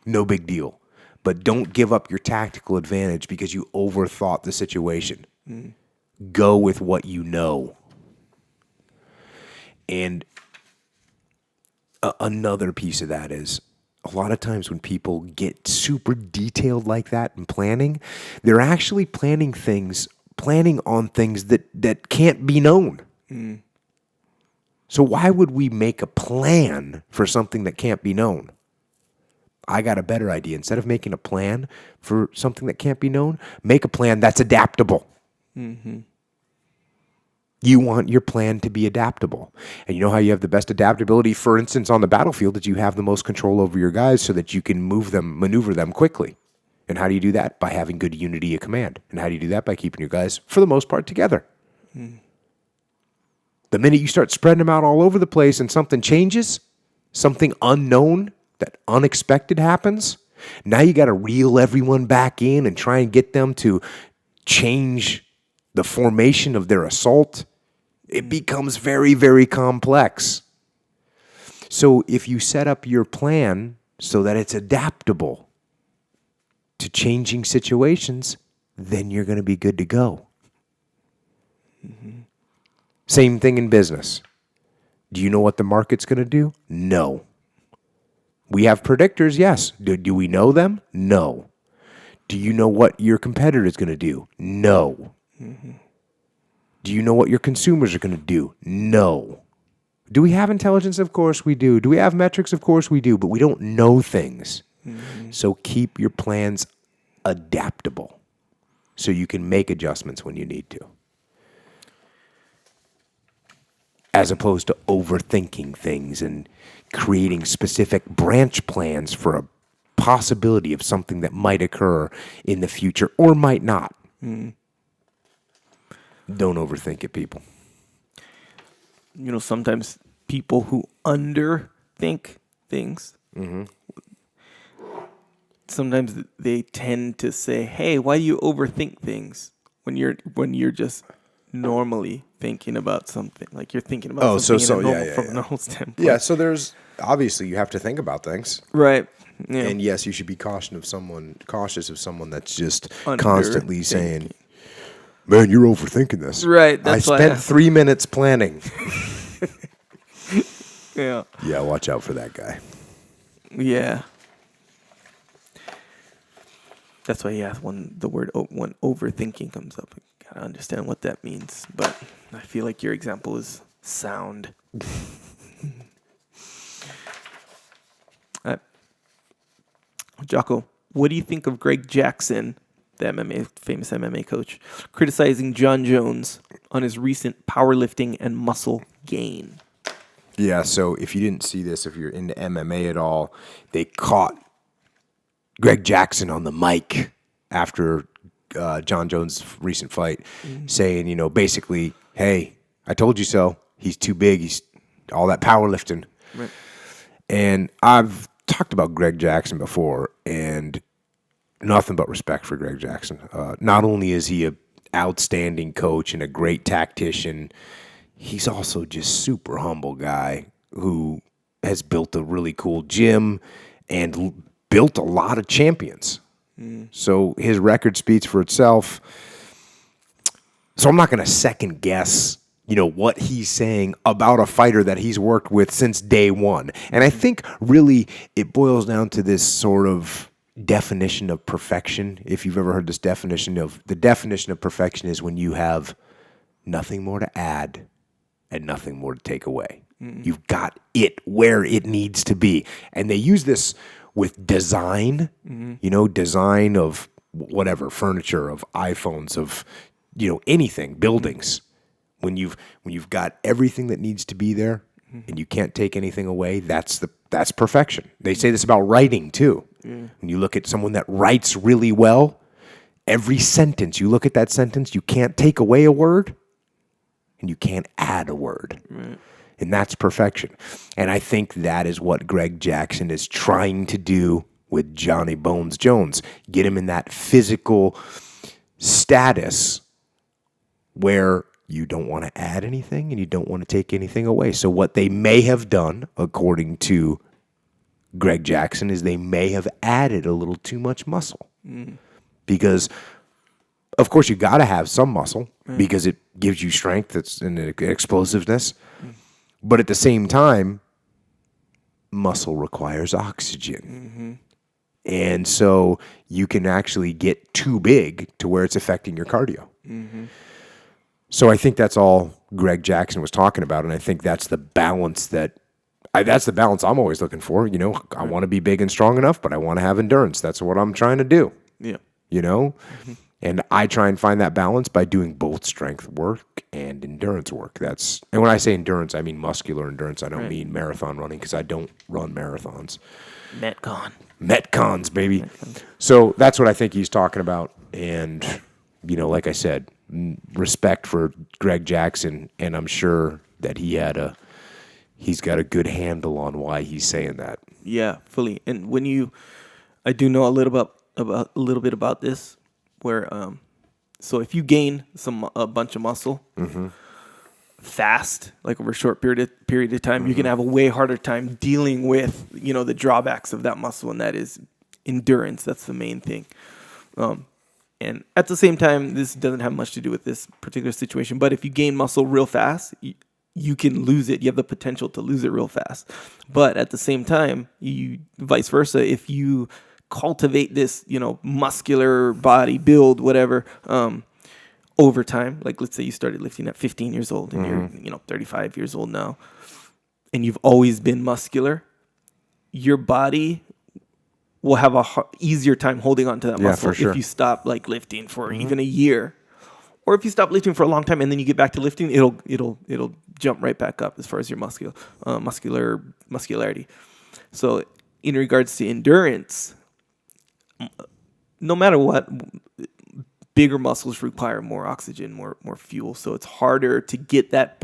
No big deal. But don't give up your tactical advantage because you overthought the situation. Go with what you know. And another piece of that is a lot of times when people get super detailed like that in planning, they're actually planning on things that can't be known. So why would we make a plan for something that can't be known? I got a better idea. Instead of making a plan for something that can't be known, make a plan that's adaptable. You want your plan to be adaptable. And you know how you have the best adaptability, for instance, on the battlefield, that you have the most control over your guys so that you can maneuver them quickly. And how do you do that? By having good unity of command. And how do you do that? By keeping your guys, for the most part, together. The minute you start spreading them out all over the place and something changes, something unknown, that unexpected happens, now you got to reel everyone back in and try and get them to change the formation of their assault. It becomes very, very complex. So if you set up your plan so that it's adaptable to changing situations, then you're going to be good to go. Same thing in business. Do you know what the market's going to do? No. We have predictors, yes. Do we know them? No. Do you know what your competitor is going to do? No. Do you know what your consumers are going to do? No. Do we have intelligence? Of course we do. Do we have metrics? Of course we do. But we don't know things. So keep your plans adaptable so you can make adjustments when you need to, as opposed to overthinking things and creating specific branch plans for a possibility of something that might occur in the future or might not. Don't overthink it, people. You know, sometimes people who underthink things, sometimes they tend to say, "Hey, why do you overthink things when you're just normally thinking about something? Like you're thinking about something from a normal standpoint." Yeah, so there's obviously you have to think about things. Right. Yeah. And yes, you should be cautious of someone that's just constantly saying, "Man, you're overthinking this." Right. I spent 3 minutes planning. Yeah. Yeah, watch out for that guy. Yeah. That's why, yeah, when overthinking comes up, you gotta understand what that means. But I feel like your example is sound. Jocko, what do you think of Greg Jackson, the famous MMA coach, criticizing John Jones on his recent powerlifting and muscle gain? Yeah, so if you didn't see this, if you're into MMA at all, they caught Greg Jackson on the mic after John Jones' recent fight saying, basically, "Hey, I told you so. He's too big. He's all that powerlifting." Right. And I've talked about Greg Jackson before, and nothing but respect for Greg Jackson. Not only is he an outstanding coach and a great tactician, he's also just super humble guy who has built a really cool gym and built a lot of champions. So his record speaks for itself. So I'm not going to second guess, what he's saying about a fighter that he's worked with since day one. And I think really it boils down to this sort of definition of perfection. If you've ever heard this definition of perfection is when you have nothing more to add and nothing more to take away. You've got it where it needs to be. And they use this with design, design of whatever, furniture, of iPhones, of, anything, buildings. When you've got everything that needs to be there and you can't take anything away, that's perfection. They say this about writing too. When you look at someone that writes really well, every sentence, you look at that sentence, you can't take away a word and you can't add a word. Right. And that's perfection. And I think that is what Greg Jackson is trying to do with Johnny Bones Jones. Get him in that physical status where you don't want to add anything and you don't want to take anything away. So what they may have done, according to Greg Jackson, is they may have added a little too much muscle. Because, of course, you got to have some muscle because it gives you strength and explosiveness. But at the same time, muscle requires oxygen. And so you can actually get too big to where it's affecting your cardio. So I think that's all Greg Jackson was talking about, and I think that's the balance I'm always looking for. I want to be big and strong enough, but I want to have endurance. That's what I'm trying to do. Yeah. And I try and find that balance by doing both strength work and endurance work. And when I say endurance, I mean muscular endurance. I don't mean marathon running, because I don't run marathons. Metcons, baby. Metcons. So that's what I think he's talking about. And, like I said, respect for Greg Jackson. And I'm sure that he's got a good handle on why he's saying that. Yeah, fully. And I do know a little bit about this, where so if you gain a bunch of muscle fast, like over a short period of time, you can have a way harder time dealing with the drawbacks of that muscle, and that is endurance. That's the main thing. And at the same time, this doesn't have much to do with this particular situation. But if you gain muscle real fast, you can lose it. You have the potential to lose it real fast. But at the same time, vice versa, if you cultivate this, muscular body build, whatever, over time, like let's say you started lifting at 15 years old and you're, 35 years old now, and you've always been muscular, your body will have a easier time holding on to that muscle if you stop like lifting for even a year, or if you stop lifting for a long time and then you get back to lifting, it'll jump right back up as far as your muscularity. So in regards to endurance, no matter what, bigger muscles require more oxygen, more fuel. So it's harder to get that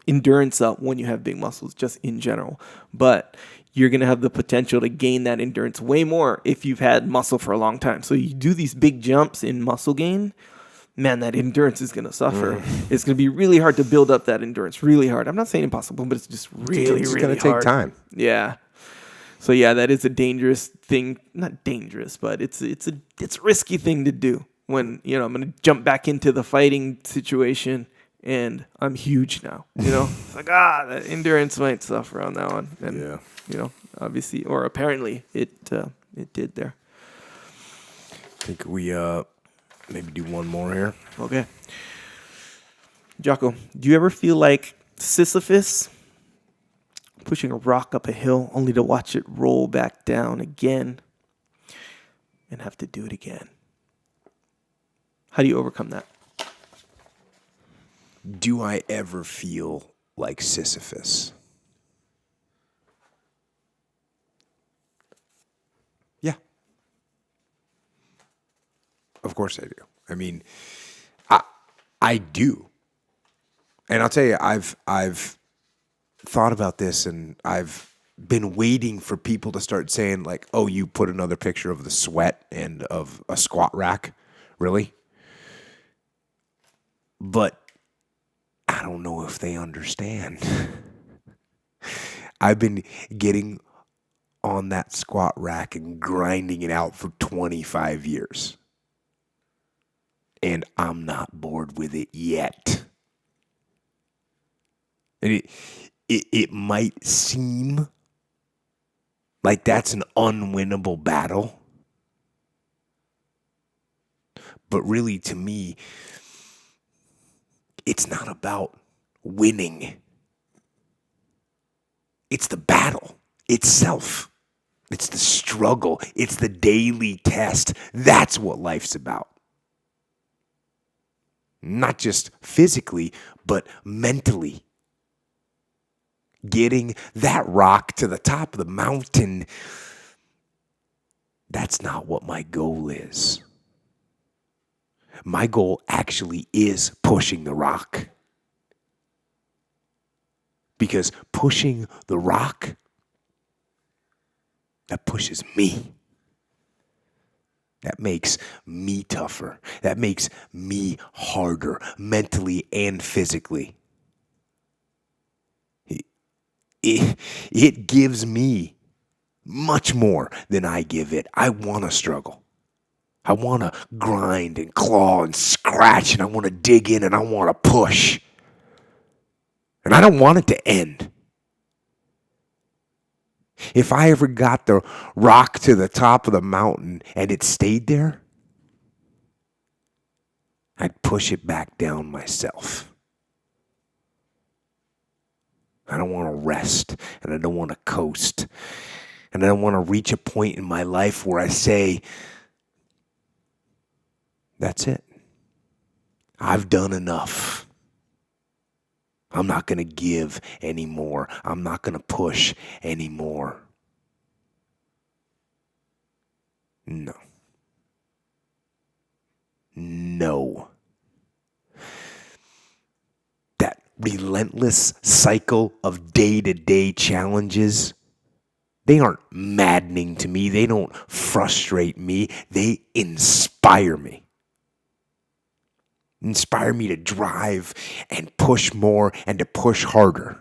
endurance up when you have big muscles, just in general. But you're going to have the potential to gain that endurance way more if you've had muscle for a long time. So you do these big jumps in muscle gain, man, that endurance is going to suffer. It's going to be really hard to build up that endurance, really hard. I'm not saying impossible, but it's just really it's really going to take time. Yeah. So yeah, that is a dangerous thing. Not dangerous, but it's a risky thing to do. When I'm going to jump back into the fighting situation and I'm huge now. It's like that endurance might suffer on that one. And obviously, or apparently, it did there. I think we maybe do one more here. Okay. Jocko, do you ever feel like Sisyphus pushing a rock up a hill only to watch it roll back down again and have to do it again? How do you overcome that? Do I ever feel like Sisyphus? Yeah. Of course I do. I mean, I do. And I'll tell you, I've thought about this, and I've been waiting for people to start saying, like, oh, you put another picture of the sweat and of a squat rack. Really? But I don't know if they understand. I've been getting on that squat rack and grinding it out for 25 years. And I'm not bored with it yet. And it might seem like that's an unwinnable battle. But really, to me, it's not about winning. It's the battle itself. It's the struggle. It's the daily test. That's what life's about. Not just physically, but mentally. Getting that rock to the top of the mountain, that's not what my goal is. My goal actually is pushing the rock. Because pushing the rock, that pushes me. That makes me tougher. That makes me harder, mentally and physically. It gives me much more than I give it. I want to struggle. I want to grind and claw and scratch, and I want to dig in, and I want to push. And I don't want it to end. If I ever got the rock to the top of the mountain and it stayed there, I'd push it back down myself. I don't want to rest, and I don't want to coast. And I don't want to reach a point in my life where I say, That's it. I've done enough. I'm not going to give anymore. I'm not going to push anymore. No. No. That relentless cycle of day-to-day challenges, they aren't maddening to me. They don't frustrate me. They inspire me. Inspire me to drive and push more and to push harder.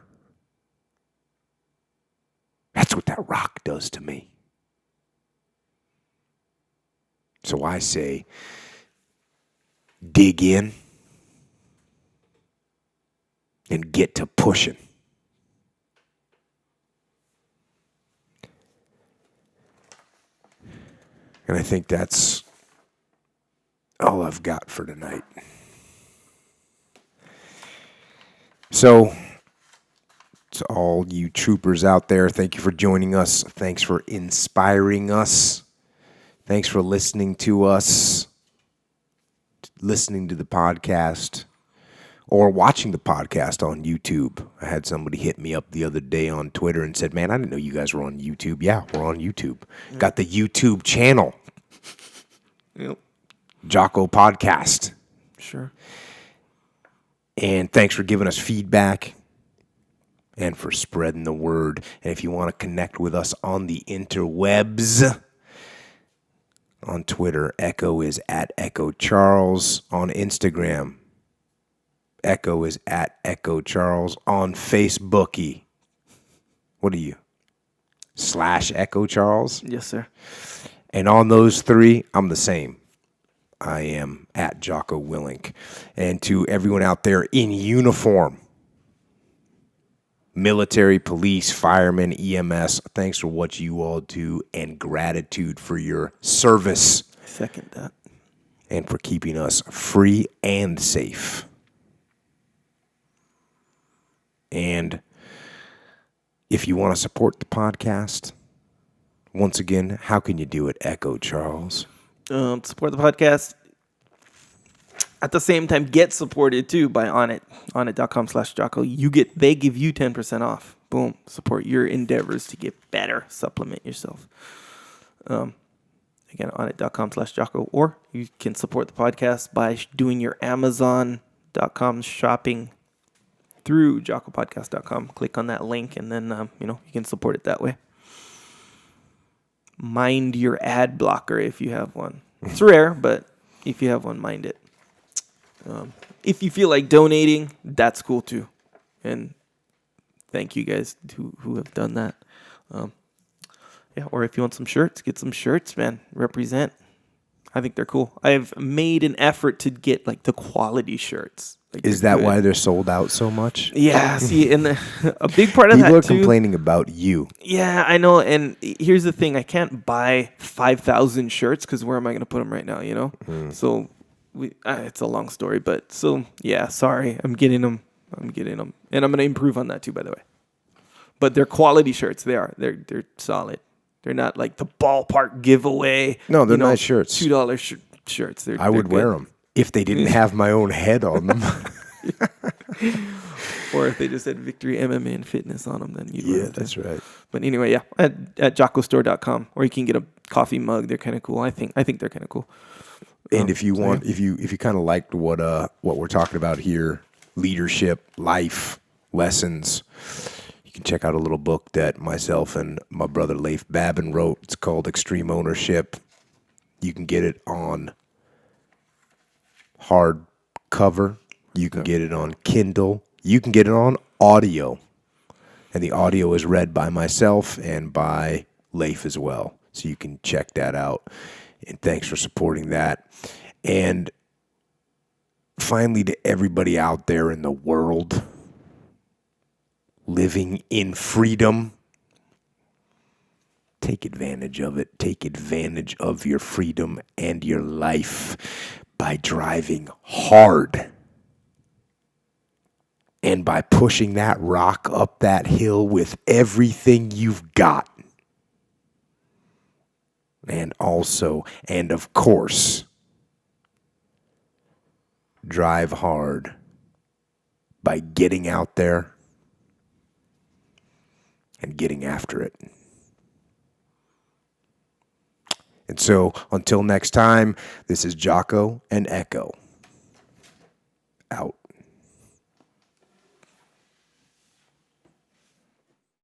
That's what that rock does to me. So I say, dig in and get to pushing. And I think that's all I've got for tonight. So, to all you troopers out there, thank you for joining us. Thanks for inspiring us. Thanks for listening to us, listening to the podcast, or watching the podcast on YouTube. I had somebody hit me up the other day on Twitter and said, man, I didn't know you guys were on YouTube. Yeah, we're on YouTube. Got the YouTube channel. Yep. Jocko Podcast. Sure. And thanks for giving us feedback and for spreading the word. And if you want to connect with us on the interwebs, on Twitter, Echo is at Echo Charles. On Instagram, Echo is at Echo Charles. On Facebooky, what are you? / Echo Charles? Yes, sir. And on those three, I'm the same. I am at Jocko Willink. And to everyone out there in uniform, military, police, firemen, EMS, thanks for what you all do and gratitude for your service. I second that. And for keeping us free and safe. And if you want to support the podcast, once again, how can you do it, Echo Charles? Support the podcast. At the same time, get supported too by Onnit. Onnit.com/Jocko. They give you 10% off. Boom. Support your endeavors to get better. Supplement yourself. Again, Onnit.com/Jocko. Or you can support the podcast by doing your Amazon.com shopping through JockoPodcast.com. Click on that link and then you can support it that way. Mind your ad blocker if you have one. It's rare, but if you have one, mind it. If you feel like donating, that's cool too. And thank you guys who have done that. Or if you want some shirts, get some shirts, man. Represent. I think they're cool. I've made an effort to get like the quality shirts. Like, is that why they're sold out so much? Yeah, see, and a big part of People that are complaining about you. Yeah, I know. And here's the thing: I can't buy 5,000 shirts because where am I going to put them right now? So it's a long story, but so yeah. Sorry, I'm getting them, and I'm going to improve on that too. By the way, but they're quality shirts. They're solid. They're not like the ballpark giveaway. No, they're nice shirts. $2 shirts. I would wear them if they didn't have my own head on them. Or if they just had Victory MMA and Fitness on them, then you'd wear them. That's right. But anyway, yeah, at JockoStore.com, or you can get a coffee mug. They're kind of cool. I think they're kind of cool. And if you want, if you kind of liked what we're talking about here, leadership, life lessons, you can check out a little book that myself and my brother Leif Babin wrote. It's called Extreme Ownership. You can get it on hardcover. You can get it on Kindle. You can get it on audio. And the audio is read by myself and by Leif as well. So you can check that out. And thanks for supporting that. And finally, to everybody out there in the world living in freedom, take advantage of it. Take advantage of your freedom and your life by driving hard. And by pushing that rock up that hill with everything you've got. And also, and of course, drive hard by getting out there and getting after it. And so, until next time, this is Jocko and Echo out.